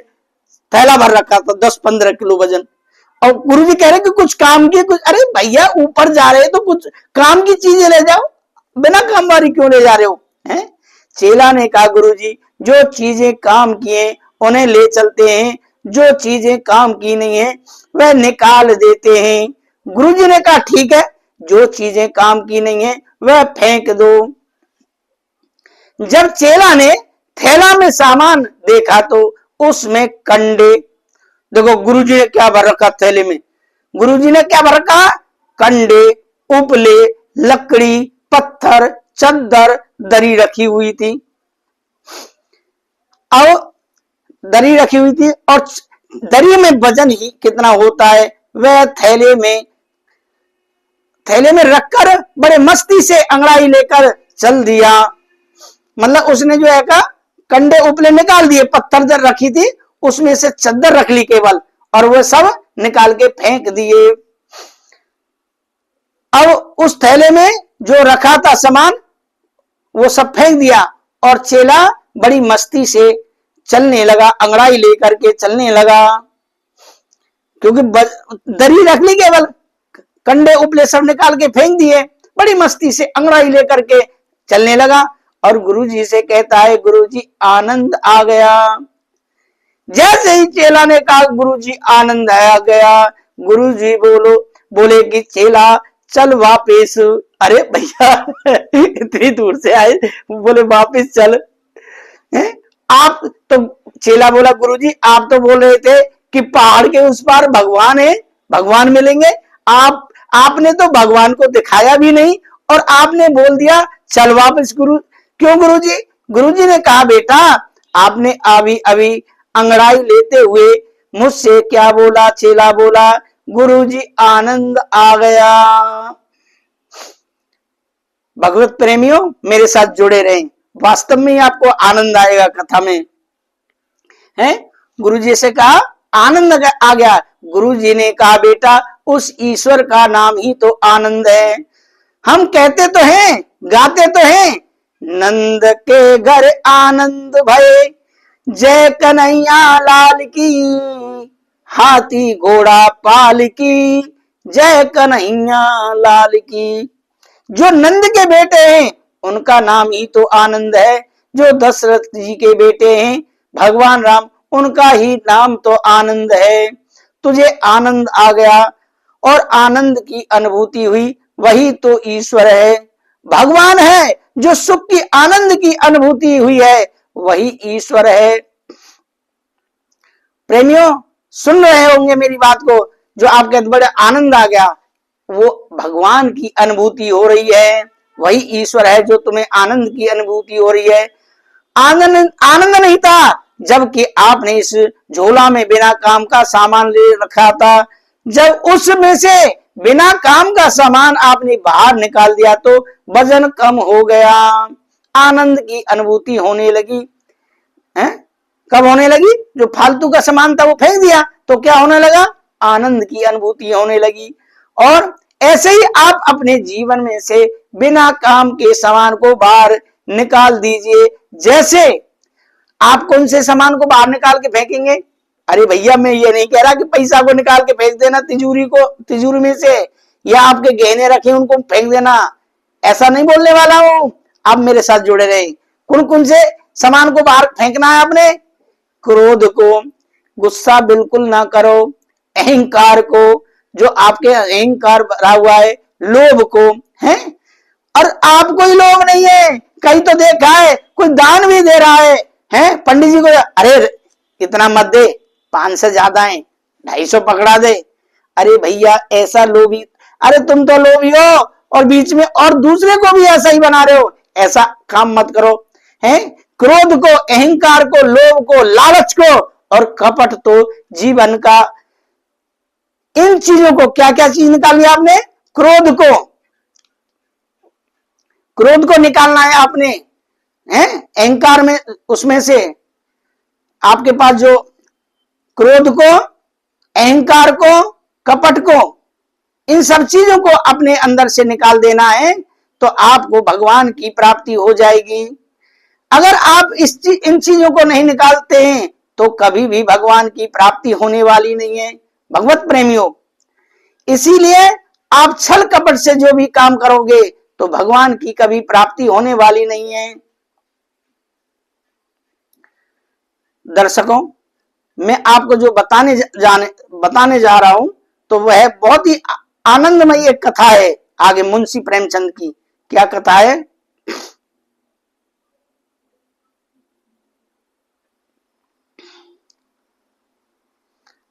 थैला भर रखा था 10-15 किलो वजन, और गुरुजी कह रहे कि कुछ काम की, कुछ, अरे भैया ऊपर जा रहे तो कुछ काम की चीजें ले जाओ, बिना काम वाली क्यों ले जा रहे हो? हैं? चेला ने कहा, गुरुजी जो चीजें काम की हैं उन्हें ले चलते हैं, जो चीजें काम की नहीं है वह निकाल देते हैं। गुरुजी ने कहा, ठीक है, जो चीजें काम की नहीं है वह फेंक दो। जब चेला ने थैला में सामान देखा तो उसमें कंडे, देखो गुरुजी ने क्या भर रखा थैले में, गुरुजी ने क्या भर रखा? कंडे, उपले, लकड़ी, पत्थर, चद्दर, दरी रखी हुई थी। अब दरी रखी हुई थी और दरी में वजन ही कितना होता है वह थैले में रखकर बड़े मस्ती से अंगड़ाई लेकर चल दिया। मतलब उसने जो है का कंडे उपले निकाल दिए, पत्थर जर रखी थी उसमें से चद्दर रख ली केवल, और वो सब निकाल के फेंक दिए। अब उस थैले में जो रखा था सामान वो सब फेंक दिया और चेला बड़ी मस्ती से चलने लगा, अंगड़ाई लेकर के चलने लगा, क्योंकि दरी रख ली केवल, कंडे उपले सब निकाल के फेंक दिए, बड़ी मस्ती से अंगड़ाई लेकर के चलने लगा। और गुरुजी से कहता है, गुरुजी आनंद आ गया। जैसे ही चेला ने कहा गुरुजी आनंद आ गया, गुरुजी बोले कि चेला चल वापिस। अरे भैया इतनी दूर से आए, बोले वापिस चल। आप तो, चेला बोला गुरुजी आप तो बोल रहे थे कि पहाड़ के उस पार भगवान है, भगवान मिलेंगे, आपने तो भगवान को दिखाया भी नहीं और आपने बोल दिया चल वापस। क्यों गुरुजी? गुरुजी ने कहा बेटा आपने अभी अभी अंगड़ाई लेते हुए मुझसे क्या बोला? चेला बोला गुरुजी आनंद आ गया। भगवत प्रेमियों मेरे साथ जुड़े रहें, वास्तव में आपको आनंद आएगा कथा में। है गुरुजी से कहा आनंद आ गया। गुरुजी ने कहा बेटा उस ईश्वर का नाम ही तो आनंद है। हम कहते तो हैं, गाते तो हैं, नंद के घर आनंद भये, जय कन्हैया लाल की, हाथी घोड़ा पाल की, जय कन्हैया लाल की। जो नंद के बेटे हैं उनका नाम ही तो आनंद है, जो दशरथ जी के बेटे हैं भगवान राम उनका ही नाम तो आनंद है। तुझे आनंद आ गया और आनंद की अनुभूति हुई, वही तो ईश्वर है, भगवान है। जो सुख की आनंद की अनुभूति हुई है वही ईश्वर है। प्रेमियों सुन रहे होंगे मेरी बात को, जो आप कहते बड़े आनंद आ गया, वो भगवान की अनुभूति हो रही है, वही ईश्वर है जो तुम्हें आनंद की अनुभूति हो रही है। आनंद नहीं था जबकि आपने इस झोला में बिना काम का सामान ले रखा था, जब उसमें से बिना काम का सामान आपने बाहर निकाल दिया तो वजन कम हो गया, आनंद की अनुभूति होने लगी। है कब होने लगी? जो फालतू का सामान था वो फेंक दिया तो क्या होने लगा? आनंद की अनुभूति होने लगी। और ऐसे ही आप अपने जीवन में से बिना काम के सामान को बाहर निकाल दीजिए। जैसे आप कौन से सामान को बाहर निकाल के फेंकेंगे? अरे भैया मैं ये नहीं कह रहा कि पैसा को निकाल के फेंक देना तिजोरी में से, या आपके गहने रखे उनको फेंक देना, ऐसा नहीं बोलने वाला हूं। आप मेरे साथ जुड़े रहे। कौन कौन से सामान को बाहर फेंकना है आपने? क्रोध को, गुस्सा बिल्कुल ना करो, अहंकार को, जो आपके अहंकार भरा हुआ है, लोभ को, है। और आपको ही लोभ नहीं है, कहीं तो देखा है कोई दान भी दे रहा है पंडित जी को, अरे इतना मत दे, 500 ज्यादा है, 250 पकड़ा दे। अरे भैया ऐसा लोभी, अरे तुम तो लोभी हो और बीच में और दूसरे को भी ऐसा ही बना रहे हो, ऐसा काम मत करो। है क्रोध को, अहंकार को, लोभ को, लालच को और कपट तो जीवन का, इन चीजों को, क्या क्या चीज निकाल लिया आपने? क्रोध को निकालना है आपने, है अहंकार में, उसमें से आपके पास जो क्रोध को, अहंकार को, कपट को, इन सब चीजों को अपने अंदर से निकाल देना है तो आपको भगवान की प्राप्ति हो जाएगी। अगर आप इन चीजों को नहीं निकालते हैं तो कभी भी भगवान की प्राप्ति होने वाली नहीं है भगवत प्रेमियों। इसीलिए आप छल कपट से जो भी काम करोगे तो भगवान की कभी प्राप्ति होने वाली नहीं है। दर्शकों मैं आपको जो बताने जा रहा हूं तो वह बहुत ही आनंदमयी एक कथा है आगे मुंशी प्रेमचंद की। क्या कथा है?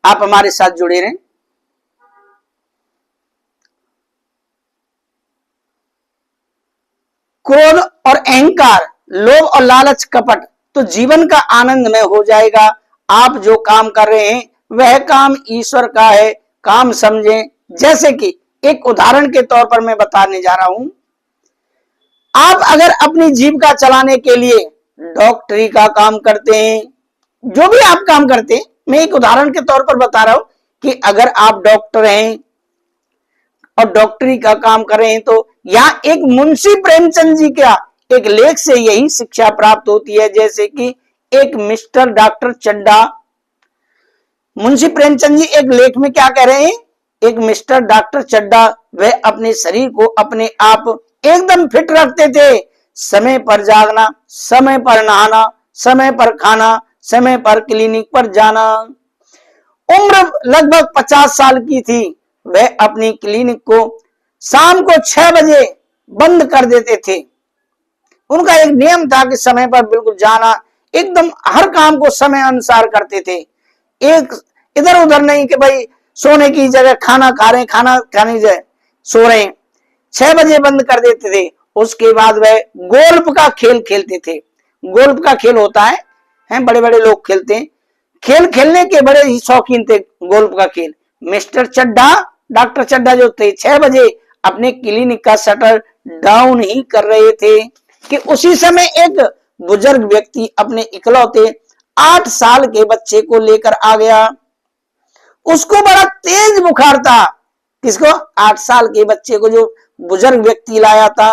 आप हमारे साथ जुड़े रहें। क्रोध और अहंकार, लोभ और लालच, कपट, तो जीवन का आनंदमय हो जाएगा। आप जो काम कर रहे हैं वह काम ईश्वर का है, काम समझें। जैसे कि एक उदाहरण के तौर पर मैं बताने जा रहा हूं, आप अगर अपनी जीविका चलाने के लिए डॉक्टरी का काम करते हैं, जो भी आप काम करते हैं, मैं एक उदाहरण के तौर पर बता रहा हूं कि अगर आप डॉक्टर हैं और डॉक्टरी का काम कर रहे हैं, तो यहाँ एक मुंशी प्रेमचंद जी का एक लेख से यही शिक्षा प्राप्त होती है। जैसे कि एक मिस्टर डॉक्टर चड्डा, मुंशी प्रेमचंद जी एक लेख में क्या कह रहे हैं, एक मिस्टर डॉक्टर चड्डा वह अपने शरीर को अपने आप एकदम फिट रखते थे। समय पर जागना, समय पर नहाना, समय पर खाना, समय पर क्लिनिक पर जाना। उम्र लगभग 50 साल की थी। वह अपनी क्लिनिक को शाम को 6 बजे बंद कर देते थे। उनका एक नियम था कि समय पर बिल्कुल जाना, एकदम हर काम को समय अनुसार करते थे। एक इधर उधर नहीं कि भाई सोने की जगह खाना खा रहे हैं, खाना खाने की जगह सो रहे हैं। 6 बजे बंद कर देते थे। उसके बाद वह गोल्फ का खेल खेलते थे। गोल्फ का खेल होता है बड़े बड़े लोग खेलते हैं। खेल खेलने के बड़े ही शौकीन थे गोल्फ का खेल। मिस्टर चड्डा, डॉक्टर चड्डा जो थे, 6 बजे अपने क्लिनिक का शटर डाउन ही कर रहे थे कि उसी समय एक बुजुर्ग व्यक्ति अपने इकलौते 8 साल के बच्चे को लेकर आ गया। उसको बड़ा तेज बुखार था। किसको? 8 साल के बच्चे को जो बुजुर्ग व्यक्ति लाया था।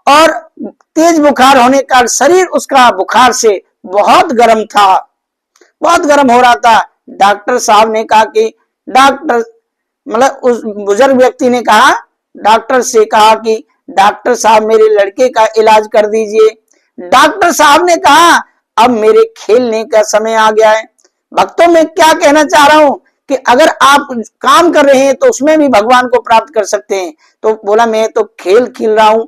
और तेज बुखार होने का शरीर उसका बुखार से बहुत गर्म था, बहुत गर्म हो रहा था। डॉक्टर साहब ने कहा कि डॉक्टर मतलब उस बुजुर्ग व्यक्ति ने कहा, डॉक्टर से कहा कि डॉक्टर साहब मेरे लड़के का इलाज कर दीजिए। डॉक्टर साहब ने कहा अब मेरे खेलने का समय आ गया है। भक्तों में क्या कहना चाह रहा हूं कि अगर आप काम कर रहे हैं तो उसमें भी भगवान को प्राप्त कर सकते हैं। तो बोला मैं तो खेल खेल रहा हूं,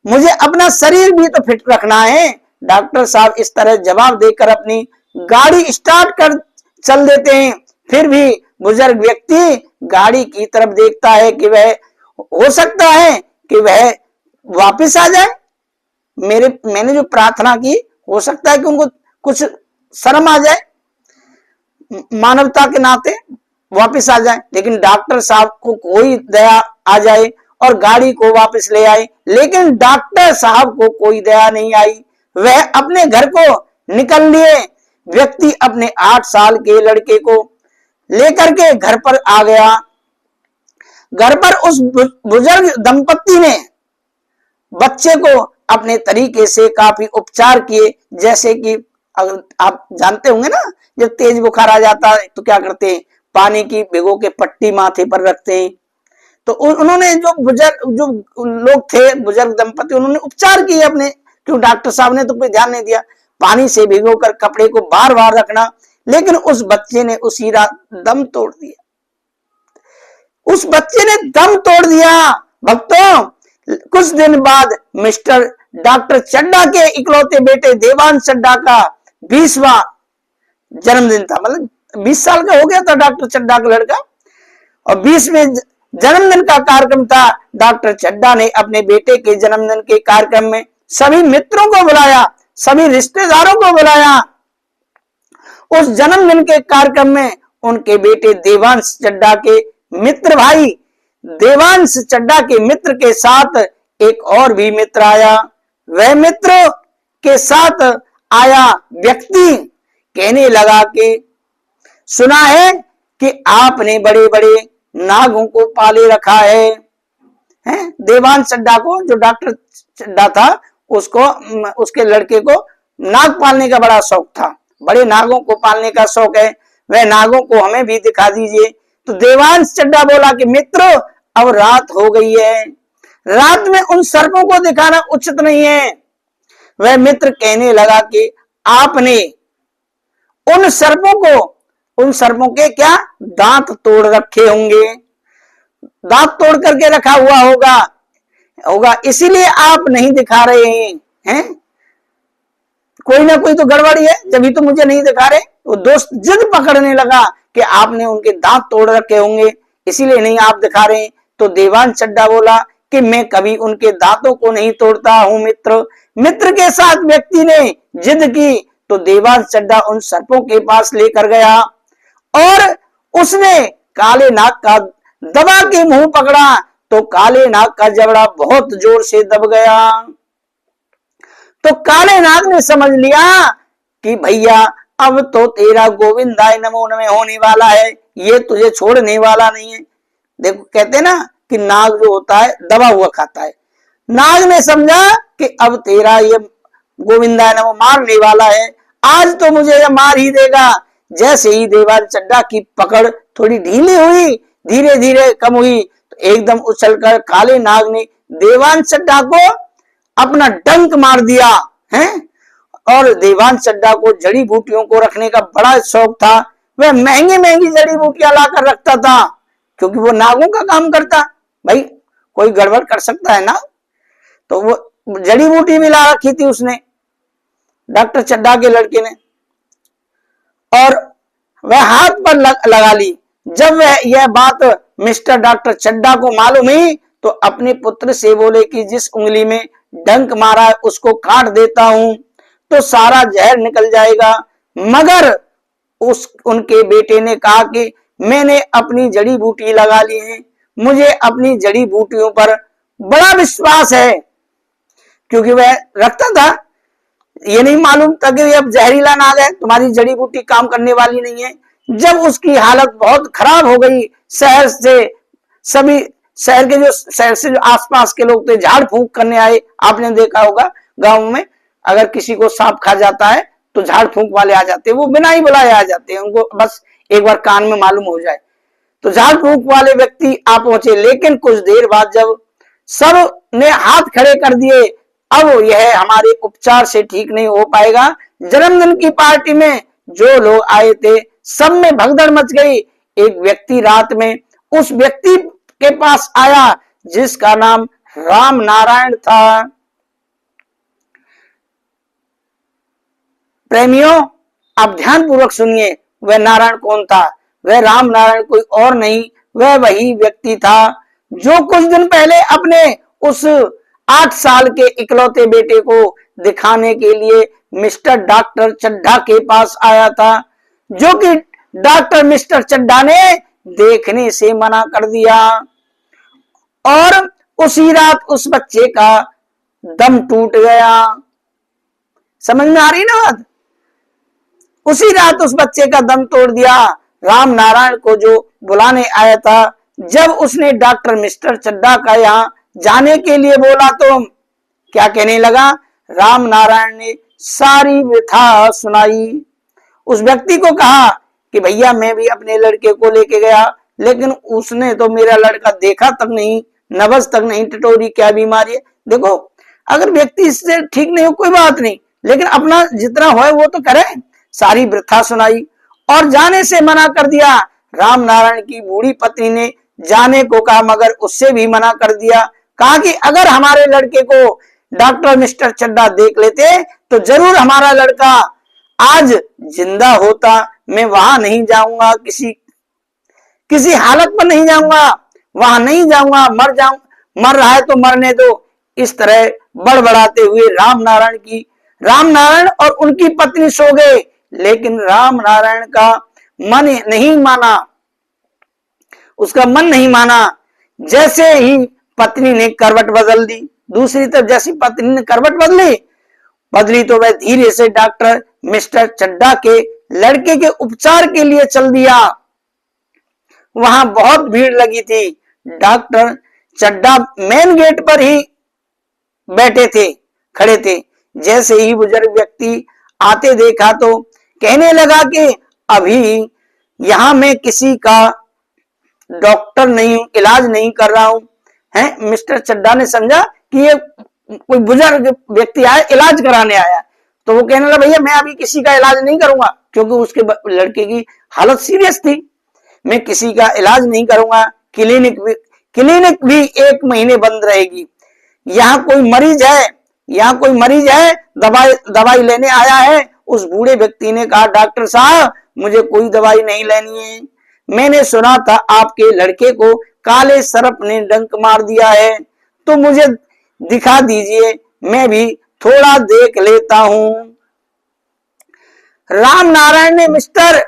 मुझे अपना शरीर भी तो फिट रखना है। डॉक्टर साहब इस तरह जवाब देकर अपनी गाड़ी स्टार्ट कर चल देते हैं। फिर भी बुजुर्ग व्यक्ति गाड़ी की तरफ देखता है कि वह हो सकता है कि वह वापस आ जाए। मैंने जो प्रार्थना की, हो सकता है कि उनको कुछ शर्म आ जाए, मानवता के नाते वापस आ जाए। लेकिन डॉक्टर साहब को कोई दया आ जाए और गाड़ी को वापस ले आए। लेकिन डॉक्टर साहब को कोई दया नहीं आई। वह अपने घर को निकल लिए। व्यक्ति अपने 8 साल के लड़के को लेकर के घर पर आ गया। घर पर उस बुजुर्ग दंपत्ति ने बच्चे को अपने तरीके से काफी उपचार किए। जैसे कि आप जानते होंगे ना, जब तेज बुखार आ जाता है तो क्या करते हैं, पानी की भिगो के पट्टी माथे पर रखते हैं। तो उन्होंने जो लोग थे, बुजुर्ग दंपति, उन्होंने उपचार किए अपने, क्यों डॉक्टर साहब ने तो कोई ध्यान नहीं दिया। पानी से भिगोकर कपड़े को बार बार रखना। लेकिन उस बच्चे ने उसी रात दम तोड़ दिया। उस बच्चे ने दम तोड़ दिया। भक्तों, कुछ दिन बाद मिस्टर डॉक्टर चड्डा के इकलौते बेटे देवांश चड्डा का 20वां जन्मदिन था। मतलब 20 साल का हो गया था डॉक्टर चड्डा का लड़का, और 20वें जन्मदिन का कार्यक्रम था। डॉक्टर चड्डा ने अपने बेटे के जन्मदिन के कार्यक्रम में सभी मित्रों को बुलाया, सभी रिश्तेदारों को बुलाया। उस जन्मदिन के कार्यक्रम में उनके बेटे देवांश चड्डा के मित्र भाई देवांश चड्डा के मित्र के साथ एक और भी मित्र आया। वह मित्र के साथ आया व्यक्ति कहने लगा कि सुना है कि आपने बड़े बड़े नागों को पाले रखा है। देवांश चड्डा को, जो डॉक्टर चड्डा था, उसको, उसके लड़के को नाग पालने का बड़ा शौक था। बड़े नागों को पालने का शौक है, वह नागों को हमें भी दिखा दीजिए। तो देवांश चड्डा बोला कि मित्र, अब रात हो गई है, रात में उन सर्पों को दिखाना उचित नहीं है। वह मित्र कहने लगा कि आपने उन सर्पों के क्या दांत तोड़ रखे होंगे, दांत तोड़ करके रखा हुआ होगा, इसीलिए आप नहीं दिखा रहे हैं। कोई ना कोई तो गड़बड़ी है, जब तो मुझे नहीं दिखा रहे। वो दोस्त जिद पकड़ने लगा कि आपने उनके दांत तोड़ रखे होंगे, इसीलिए नहीं आप दिखा रहे हैं। तो देवांश चड्डा बोला कि मैं कभी उनके दांतों को नहीं तोड़ता हूं। मित्र के साथ व्यक्ति ने जिद की तो देवांश चड्ढा उन सर्पों के पास लेकर गया और उसने काले नाग का दबा के मुंह पकड़ा तो काले नाग का जबड़ा बहुत जोर से दब गया। तो काले नाग ने समझ लिया कि भैया अब तो तेरा गोविंदाय नमो नमः होने वाला है, ये तुझे छोड़ने वाला नहीं है। देखो कहते ना कि नाग जो होता है दबा हुआ खाता है। नाग ने समझा कि अब तेरा ये गोविंदाय नमो मारने वाला है, आज तो मुझे ये मार ही देगा। जैसे ही देवांश चड्ढा की पकड़ थोड़ी ढीली हुई, धीरे धीरे कम हुई, तो एकदम उछलकर काले नाग ने देवांश चड्ढा को अपना डंक मार दिया है। और देवांश चड्ढा को जड़ी बूटियों को रखने का बड़ा शौक था। वह महंगी महंगी जड़ी बूटियां लाकर रखता था क्योंकि वो नागों का काम करता। भाई कोई गड़बड़ कर सकता है ना, तो वो जड़ी बूटी भी ला रखी थी उसने, डॉक्टर चड्ढा के लड़के ने, और वह हाथ पर लगा ली। जब वह यह बात मिस्टर डॉक्टर चड्ढा को मालूम हुई तो अपने पुत्र से बोले कि जिस उंगली में डंक मारा है उसको काट देता हूं तो सारा जहर निकल जाएगा। मगर उनके बेटे ने कहा कि मैंने अपनी जड़ी बूटी लगा ली है, मुझे अपनी जड़ी बूटियों पर बड़ा विश्वास है, क्योंकि वह रखता था, ये नहीं मालूम था कि अब जहरीला नाग है, तुम्हारी जड़ी बूटी काम करने वाली नहीं है। जब उसकी हालत बहुत खराब हो गई, शहर से जो आसपास के लोग थे झाड़ फूंक करने आए। आपने देखा होगा गांव में अगर किसी को सांप खा जाता है तो झाड़ फूंक वाले आ जाते हैं, वो बिना ही बुलाए आ जाते हैं, उनको बस एक बार कान में मालूम हो जाए। तो झाड़ फूंक वाले व्यक्ति आ पहुंचे, लेकिन कुछ देर बाद जब सब ने हाथ खड़े कर दिए, अब यह हमारे उपचार से ठीक नहीं हो पाएगा। जन्मदिन की पार्टी में जो लोग आए थे सब में भगदड़ मच गई। एक व्यक्ति रात में उस व्यक्ति के पास आया जिसका नाम राम नारायण था। प्रेमियों आप ध्यान पूर्वक सुनिए, वह नारायण कौन था? वह राम नारायण कोई और नहीं, वह वही व्यक्ति था जो कुछ दिन पहले अपने उस 8 साल के इकलौते बेटे को दिखाने के लिए मिस्टर डॉक्टर चड्ढा के पास आया था, जो कि डॉक्टर मिस्टर चड्ढा ने देखने से मना कर दिया। और उसी रात उस बच्चे का दम टूट गया। समझ में आ रही ना बात? उसी रात उस बच्चे का दम तोड़ दिया। राम नारायण को जो बुलाने आया था, जब उसने डॉक्टर मिस्टर चड्ढा का यहाँ जाने के लिए बोला तो क्या कहने लगा? राम नारायण ने सारी व्यथा सुनाई। उस व्यक्ति को कहा कि भैया मैं भी अपने लड़के को लेके गया, लेकिन उसने तो मेरा लड़का देखा तक नहीं, नब्ज तक नहीं टटोरी, क्या बीमारी है। देखो अगर व्यक्ति इससे ठीक नहीं हो कोई बात नहीं, लेकिन अपना जितना हो वो तो करे। सारी वृथा सुनाई और जाने से मना कर दिया। राम नारायण की बूढ़ी पत्नी ने जाने को कहा, मगर उससे भी मना कर दिया। कहा कि अगर हमारे लड़के को डॉक्टर मिस्टर चड्ढा देख लेते तो जरूर हमारा लड़का आज जिंदा होता। मैं वहां नहीं जाऊंगा, किसी हालत पर नहीं जाऊंगा, वहां नहीं जाऊंगा, मर रहा है तो मरने दो। इस तरह बड़बड़ाते हुए राम नारायण और उनकी पत्नी सो गए, लेकिन राम नारायण का मन नहीं माना, उसका मन नहीं माना। जैसे ही पत्नी ने करवट बदल दी, दूसरी तरफ जैसी पत्नी ने करवट बदली तो वह धीरे से डॉक्टर मिस्टर चड्ढा के लड़के के उपचार के लिए चल दिया। वहां बहुत भीड़ लगी थी। डॉक्टर चड्ढा मेन गेट पर ही खड़े थे। जैसे ही बुजुर्ग व्यक्ति आते देखा तो कहने लगा कि अभी यहां मैं किसी का डॉक्टर नहीं हूं, इलाज नहीं कर रहा हूं। है मिस्टर चड्ढा ने समझा कि ये कोई बुजुर्ग व्यक्ति आया, इलाज कराने आया, तो वो कहने लगा भैया मैं अभी किसी का इलाज नहीं करूंगा, क्योंकि उसके लड़के की हालत सीरियस थी। मैं किसी का इलाज नहीं करूंगा, क्लिनिक भी 1 महीने बंद रहेगी। यहाँ कोई मरीज है, दवाई लेने आया है। उस बूढ़े व्यक्ति ने कहा डॉक्टर साहब मुझे कोई दवाई नहीं लेनी है, मैंने सुना था आपके लड़के को काले सर्प ने डंक मार दिया है, तो मुझे दिखा दीजिए, मैं भी थोड़ा देख लेता हूं। राम नारायण ने मिस्टर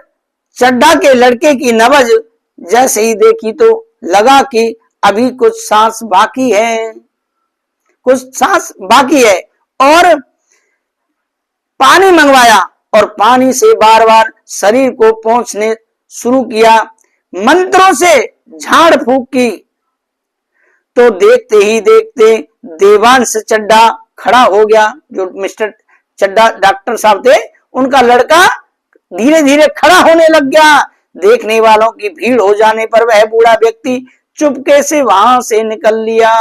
चड्ढा के लड़के की नब्ज जैसे ही देखी तो लगा कि अभी कुछ सांस बाकी है, कुछ सांस बाकी है, और पानी मंगवाया और पानी से बार बार शरीर को पोंछने शुरू किया, मंत्रों से झाड़ फूंक की। तो देखते ही देखते देवांश चड्ढा खड़ा हो गया। जो मिस्टर चड्ढा डॉक्टर साहब थे, उनका लड़का धीरे धीरे खड़ा होने लग गया। देखने वालों की भीड़ हो जाने पर वह बूढ़ा व्यक्ति चुपके से वहां से निकल लिया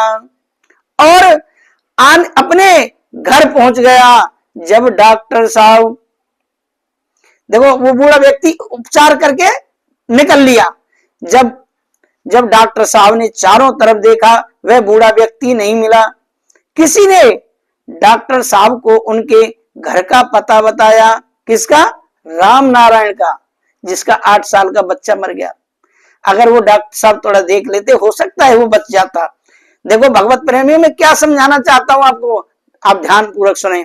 और अपने घर पहुंच गया। जब डॉक्टर साहब, देखो वो बूढ़ा व्यक्ति उपचार करके निकल लिया। जब डॉक्टर साहब ने चारों तरफ देखा, वह बूढ़ा व्यक्ति नहीं मिला। किसी ने डॉक्टर साहब को उनके घर का पता बताया। किसका? राम नारायण का, जिसका 8 साल का बच्चा मर गया। अगर वो डॉक्टर साहब थोड़ा देख लेते, हो सकता है वो बच जाता। देखो भगवत प्रेमियों में क्या समझाना चाहता हूं आपको, आप ध्यान पूर्वक सुने।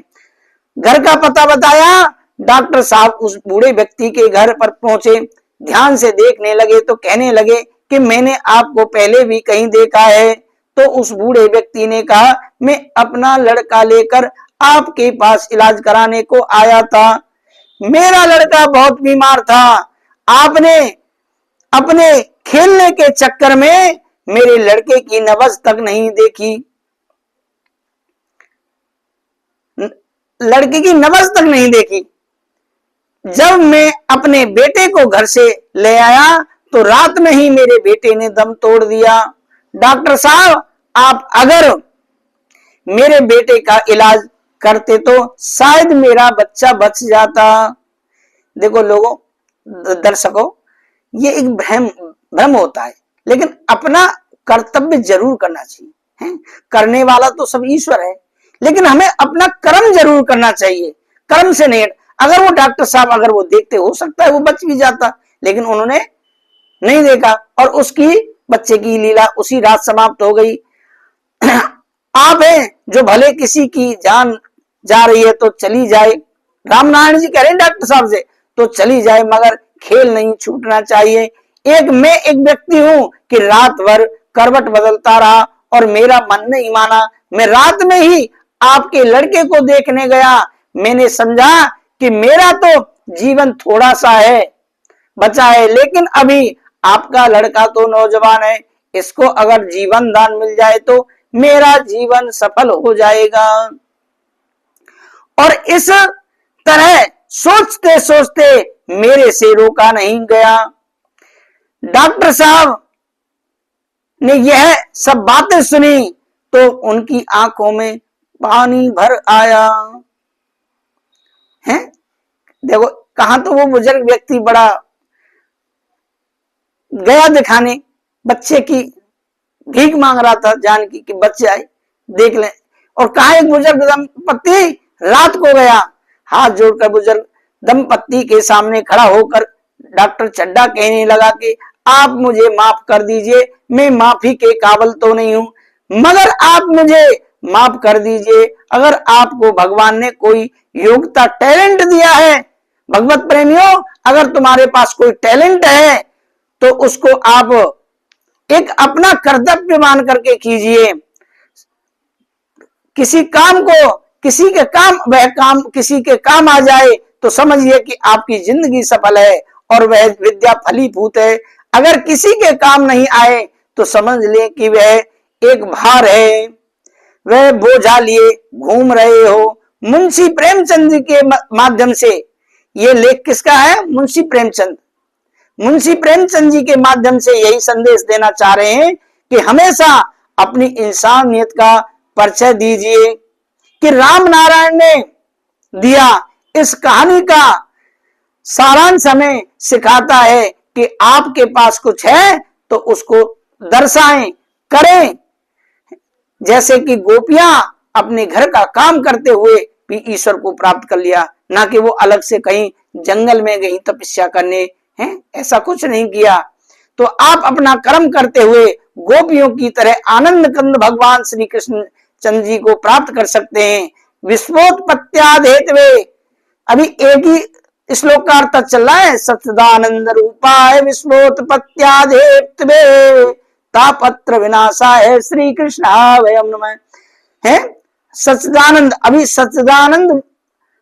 घर का पता बताया, डॉक्टर साहब उस बूढ़े व्यक्ति के घर पर पहुंचे, ध्यान से देखने लगे तो कहने लगे कि मैंने आपको पहले भी कहीं देखा है। तो उस बूढ़े व्यक्ति ने कहा, मैं अपना लड़का लेकर आपके पास इलाज कराने को आया था। मेरा लड़का बहुत बीमार था। आपने अपने खेलने के चक्कर में मेरे लड़के की नब्ज तक नहीं देखी, लड़के की नब्ज तक नहीं देखी। जब मैं अपने बेटे को घर से ले आया तो रात में ही मेरे बेटे ने दम तोड़ दिया। डॉक्टर साहब, आप अगर मेरे बेटे का इलाज करते तो शायद मेरा बच्चा बच जाता। देखो लोगों, दर्शकों, ये एक भ्रम होता है, लेकिन अपना कर्तव्य जरूर करना चाहिए, है? करने वाला तो सब ईश्वर है, लेकिन हमें अपना कर्म जरूर करना चाहिए। कर्म से नहीं, अगर वो डॉक्टर साहब अगर वो देखते, हो सकता है वो बच भी जाता, लेकिन उन्होंने नहीं देखा और उसकी बच्चे की लीला उसी रात समाप्त हो गई। आप हैं जो भले किसी की जान जा रही है तो चली जाए, रामनारायण जी कह रहे हैं डॉक्टर साहब से, तो चली जाए, मगर खेल नहीं छूटना चाहिए। मैं एक व्यक्ति हूं कि रात भर करवट बदलता रहा और मेरा मन नहीं माना। मैं रात में ही आपके लड़के को देखने गया। मैंने समझा कि मेरा तो जीवन थोड़ा सा है, बचा है, लेकिन अभी आपका लड़का तो नौजवान है, इसको अगर जीवन दान मिल जाए तो मेरा जीवन सफल हो जाएगा। और इस तरह सोचते सोचते मेरे से रोका नहीं गया। डॉक्टर साहब ने यह सब बातें सुनी तो उनकी आंखों में पानी भर आया है। देखो, कहां तो वो बुजुर्ग व्यक्ति बड़ा गया दिखाने, बच्चे की भीख मांग रहा था जानकी कि बच्चे आए देख लें, और कहा एक बुजुर्ग दंपत्ति रात को गया। हाथ जोड़कर बुजुर्ग दंपत्ति के सामने खड़ा होकर डॉक्टर चड्ढा कहने लगा कि आप मुझे माफ कर दीजिए, मैं माफी के काबिल तो नहीं हूं, मगर आप मुझे माफ कर दीजिए। अगर आपको भगवान ने कोई योग्यता, टैलेंट दिया है, भगवत प्रेमियों, अगर तुम्हारे पास कोई टैलेंट है तो उसको आप एक अपना कर्तव्य मान करके कीजिए। किसी काम को, किसी के काम, वह काम किसी के काम आ जाए तो समझिए कि आपकी जिंदगी सफल है और वह विद्या फलीभूत है। अगर किसी के काम नहीं आए तो समझ लें कि वह एक भार है, वह बोझा लिए घूम रहे हो। मुंशी प्रेमचंद जी के माध्यम से, ये लेख किसका है? मुंशी प्रेमचंद। मुंशी प्रेमचंद जी के माध्यम से यही संदेश देना चाह रहे हैं कि हमेशा अपनी इंसानियत का परिचय दीजिए। कि राम नारायण ने दिया इस कहानी का सारांश हमें सिखाता है कि आपके पास कुछ है तो उसको दर्शाएं, करें। जैसे कि गोपियां अपने घर का काम करते हुए भी ईश्वर को प्राप्त कर लिया, ना कि वो अलग से कहीं जंगल में गई तपस्या करने, हैं, ऐसा कुछ नहीं किया। तो आप अपना कर्म करते हुए गोपियों की तरह आनंद कंद भगवान श्री कृष्ण चंद्र जी को प्राप्त कर सकते हैं। विश्वोत्पत्त्यादेतवे, अभी एक ही श्लोक का अर्थ चल रहा है। सच्चिदानंद रूपाय विश्वोत्पत्त्यादेतवे तापत्र विनाशाय श्री कृष्णाय वयं नमः। है सच्चिदानंद, अभी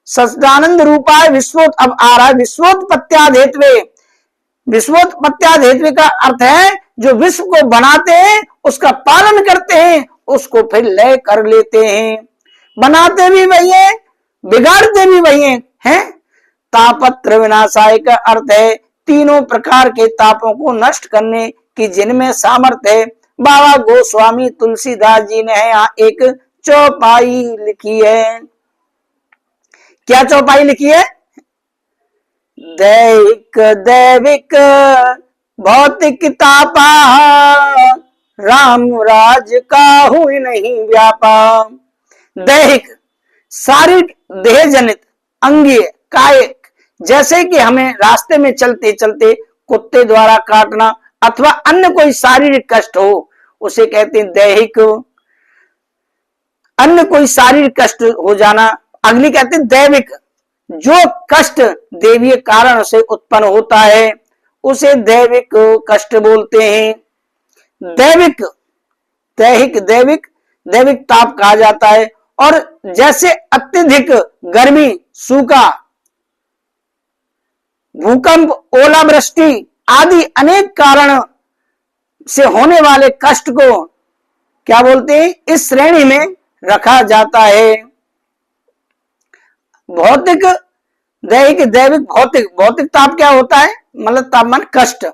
सच्चिदानंद रूपाय विश्वोत, अब आ रहा है विश्वोत्पत्त्यादेतवे। विश्वोत्पत्त्यादेतवे का अर्थ है जो विश्व को बनाते हैं उसका पालन करते हैं, उसको फिर लय कर लेते हैं। बनाते भी वही है, बिगाड़ते भी वही है। तापत्र विनाशाय का अर्थ है तीनों प्रकार के तापों को नष्ट करने की जिनमें सामर्थ्य है। बाबा गोस्वामी तुलसीदास जी ने यहाँ एक चौपाई लिखी है। क्या चौपाई लिखी है? दैहिक दैविक भौतिक तापा राम राज का हुई नहीं व्यापा। दैहिक शारीरिक देह जनित अंगीय कायिक, जैसे कि हमें रास्ते में चलते चलते कुत्ते द्वारा काटना अथवा अन्य कोई शारीरिक कष्ट हो उसे कहते हैं दैहिक। अन्य कोई शारीरिक कष्ट हो जाना। अगली कहते हैं दैविक, जो कष्ट देवीय कारण से उत्पन्न होता है उसे दैविक कष्ट बोलते हैं। दैविक दैहिक दैविक दैविक ताप कहा जाता है। और जैसे अत्यधिक गर्मी, सूखा, भूकंप, ओलावृष्टि आदि अनेक कारण से होने वाले कष्ट को क्या बोलते हैं? इस श्रेणी में रखा जाता है। भौतिक दैहिक दैविक भौतिक, भौतिक ताप क्या होता है? मतलब तापमान कष्ट।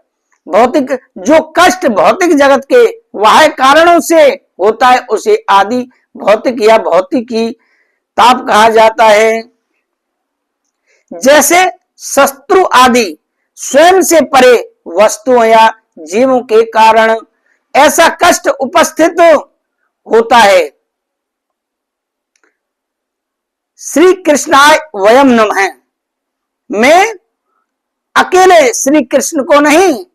भौतिक, जो कष्ट भौतिक जगत के बाह्य कारणों से होता है उसे आदि भौतिक या भौतिकी ताप कहा जाता है। जैसे शत्रु आदि स्वयं से परे वस्तुओं या जीवों के कारण ऐसा कष्ट उपस्थित होता है। श्री कृष्णाय वयम नमः, मैं अकेले श्री कृष्ण को नहीं,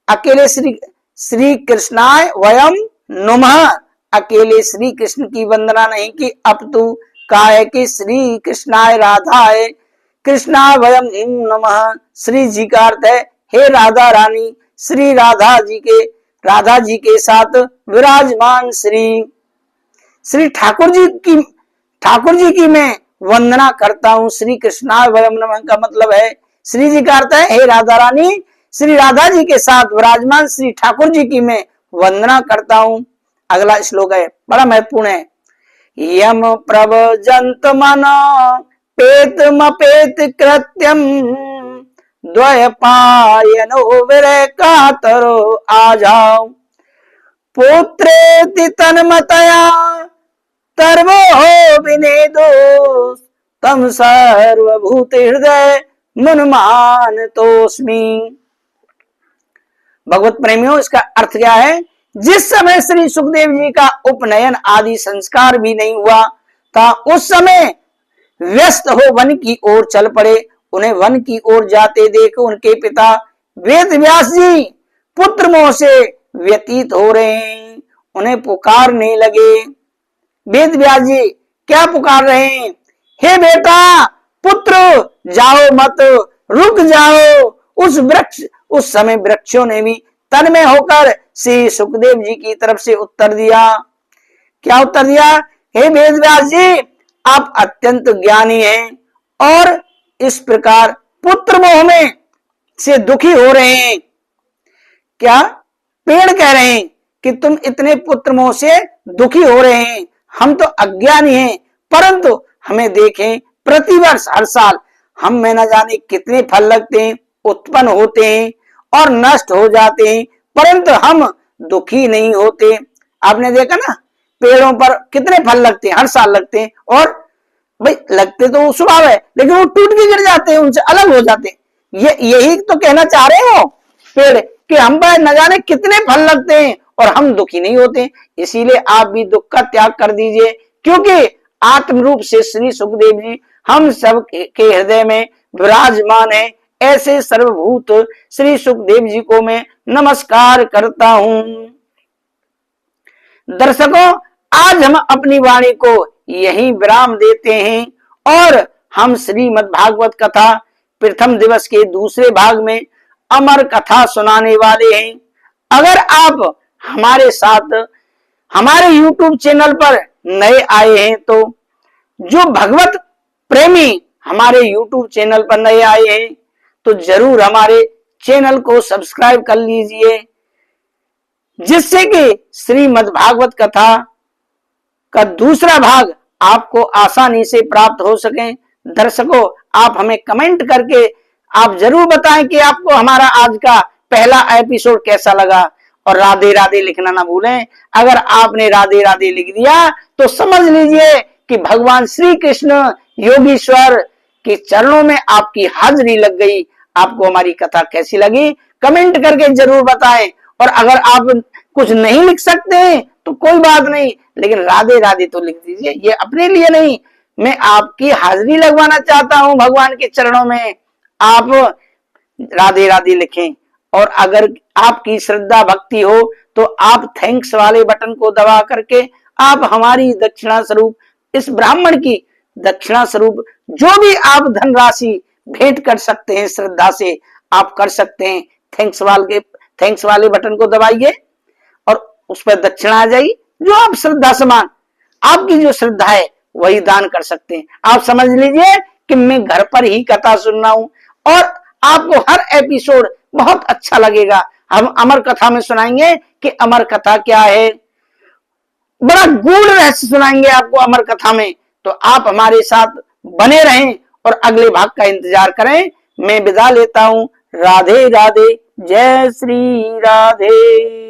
अकेले श्री कृष्णाय वयम नमः, अकेले श्री कृष्ण की वंदना नहीं की अपितु कहा है कि श्री कृष्णाय राधाय कृष्णा वयम नमः। श्री जी का अर्थ है हे राधा रानी, श्री राधा जी के साथ विराजमान श्री ठाकुर जी की मैं वंदना करता हूँ। श्री कृष्णा वयम नमः का मतलब है श्री जी का अर्थ है हे राधा रानी, श्री राधा जी के साथ विराजमान श्री ठाकुर जी की मैं वंदना करता हूँ। अगला श्लोक है, बड़ा महत्वपूर्ण है। यम प्रवजंत मन पेतमपेत कृत्यम द्वयपायनो विरह कातरो आ जाओ पुत्रेति तन्मतया तर्वो विनेदो तम सर्वभूत हृदय मुनमान तोस्मी। भगवत प्रेमियों, इसका अर्थ क्या है? जिस समय श्री सुखदेव जी का उपनयन आदि संस्कार भी नहीं हुआ था उस समय व्यस्त हो वन की ओर चल पड़े। उन्हें वन की ओर जाते देख उनके पिता वेद व्यास जी पुत्र मोह से व्यतीत हो रहे हैं, उन्हें पुकारने लगे। वेद व्यास जी क्या पुकार रहे हैं? हे बेटा पुत्र, जाओ मत, रुक जाओ। उस समय वृक्षों ने भी तन्मय होकर श्री सुखदेव जी की तरफ से उत्तर दिया। क्या उत्तर दिया? हे वेद व्यास जी, आप अत्यंत ज्ञानी हैं और इस प्रकार पुत्र मोह में से दुखी हो रहे हैं। क्या पेड़ कह रहे हैं कि तुम इतने पुत्र मोह से दुखी हो रहे हैं? हम तो अज्ञानी हैं, परंतु हमें देखें प्रतिवर्ष हर साल हम में न जाने कितने फल लगते हैं, उत्पन्न होते हैं और नष्ट हो जाते हैं, परंतु हम दुखी नहीं होते। आपने देखा ना पेड़ों पर कितने फल लगते हैं, हर साल लगते हैं, और भाई लगते तो स्वभाव है लेकिन वो टूट के गिर जाते हैं, उनसे अलग हो जाते हैं। यही तो कहना चाह रहे हो पेड़ कि हम पर न जाने कितने फल लगते हैं और हम दुखी नहीं होते। इसीलिए आप भी दुख का त्याग कर दीजिए, क्योंकि आत्म रूप से श्री सुखदेव जी हम सब के हृदय में विराजमान है। ऐसे सर्वभूत श्री सुखदेव जी को मैं नमस्कार करता हूं। दर्शकों, आज हम अपनी वाणी को यहीं विराम देते हैं और हम श्रीमद् भागवत कथा प्रथम दिवस के दूसरे भाग में अमर कथा सुनाने वाले हैं। अगर आप हमारे साथ हमारे YouTube चैनल पर नए आए हैं तो जो भगवत प्रेमी हमारे YouTube चैनल पर नए आए हैं तो जरूर हमारे चैनल को सब्सक्राइब कर लीजिए, जिससे कि श्रीमद् भागवत कथा का दूसरा भाग आपको आसानी से प्राप्त हो सके। दर्शकों, आप हमें कमेंट करके आप जरूर बताएं कि आपको हमारा आज का पहला एपिसोड कैसा लगा और राधे राधे लिखना ना भूलें। अगर आपने राधे राधे लिख दिया तो समझ लीजिए कि भगवान श्री कृष्ण योगीश्वर के चरणों में आपकी हाजिरी लग गई। आपको हमारी कथा कैसी लगी कमेंट करके जरूर बताएं। और अगर आप कुछ नहीं लिख सकते हैं तो कोई बात नहीं, लेकिन राधे राधे तो लिख दीजिए। ये अपने लिए नहीं, मैं आपकी हाजिरी लगवाना चाहता हूं भगवान के चरणों में। आप राधे राधे लिखें और अगर आपकी श्रद्धा भक्ति हो तो आप थैंक्स वाले बटन को दबा करके आप हमारी दक्षिणा स्वरूप, इस ब्राह्मण की दक्षिणा स्वरूप जो भी आप धनराशि भेंट कर सकते हैं श्रद्धा से आप कर सकते हैं। थैंक्स वाले बटन को दबाइए और उस पर दक्षिणा आ जाएगी। जो आप श्रद्धा समान, आपकी जो श्रद्धा है वही दान कर सकते हैं। आप समझ लीजिए कि मैं घर पर ही कथा सुन रहा हूं और आपको हर एपिसोड बहुत अच्छा लगेगा। हम अमर कथा में सुनाएंगे कि अमर कथा क्या है, बड़ा गूढ़ रहस्य सुनाएंगे आपको अमर कथा में। तो आप हमारे साथ बने रहें और अगले भाग का इंतजार करें। मैं विदा लेता हूं। राधे राधे, जय श्री राधे।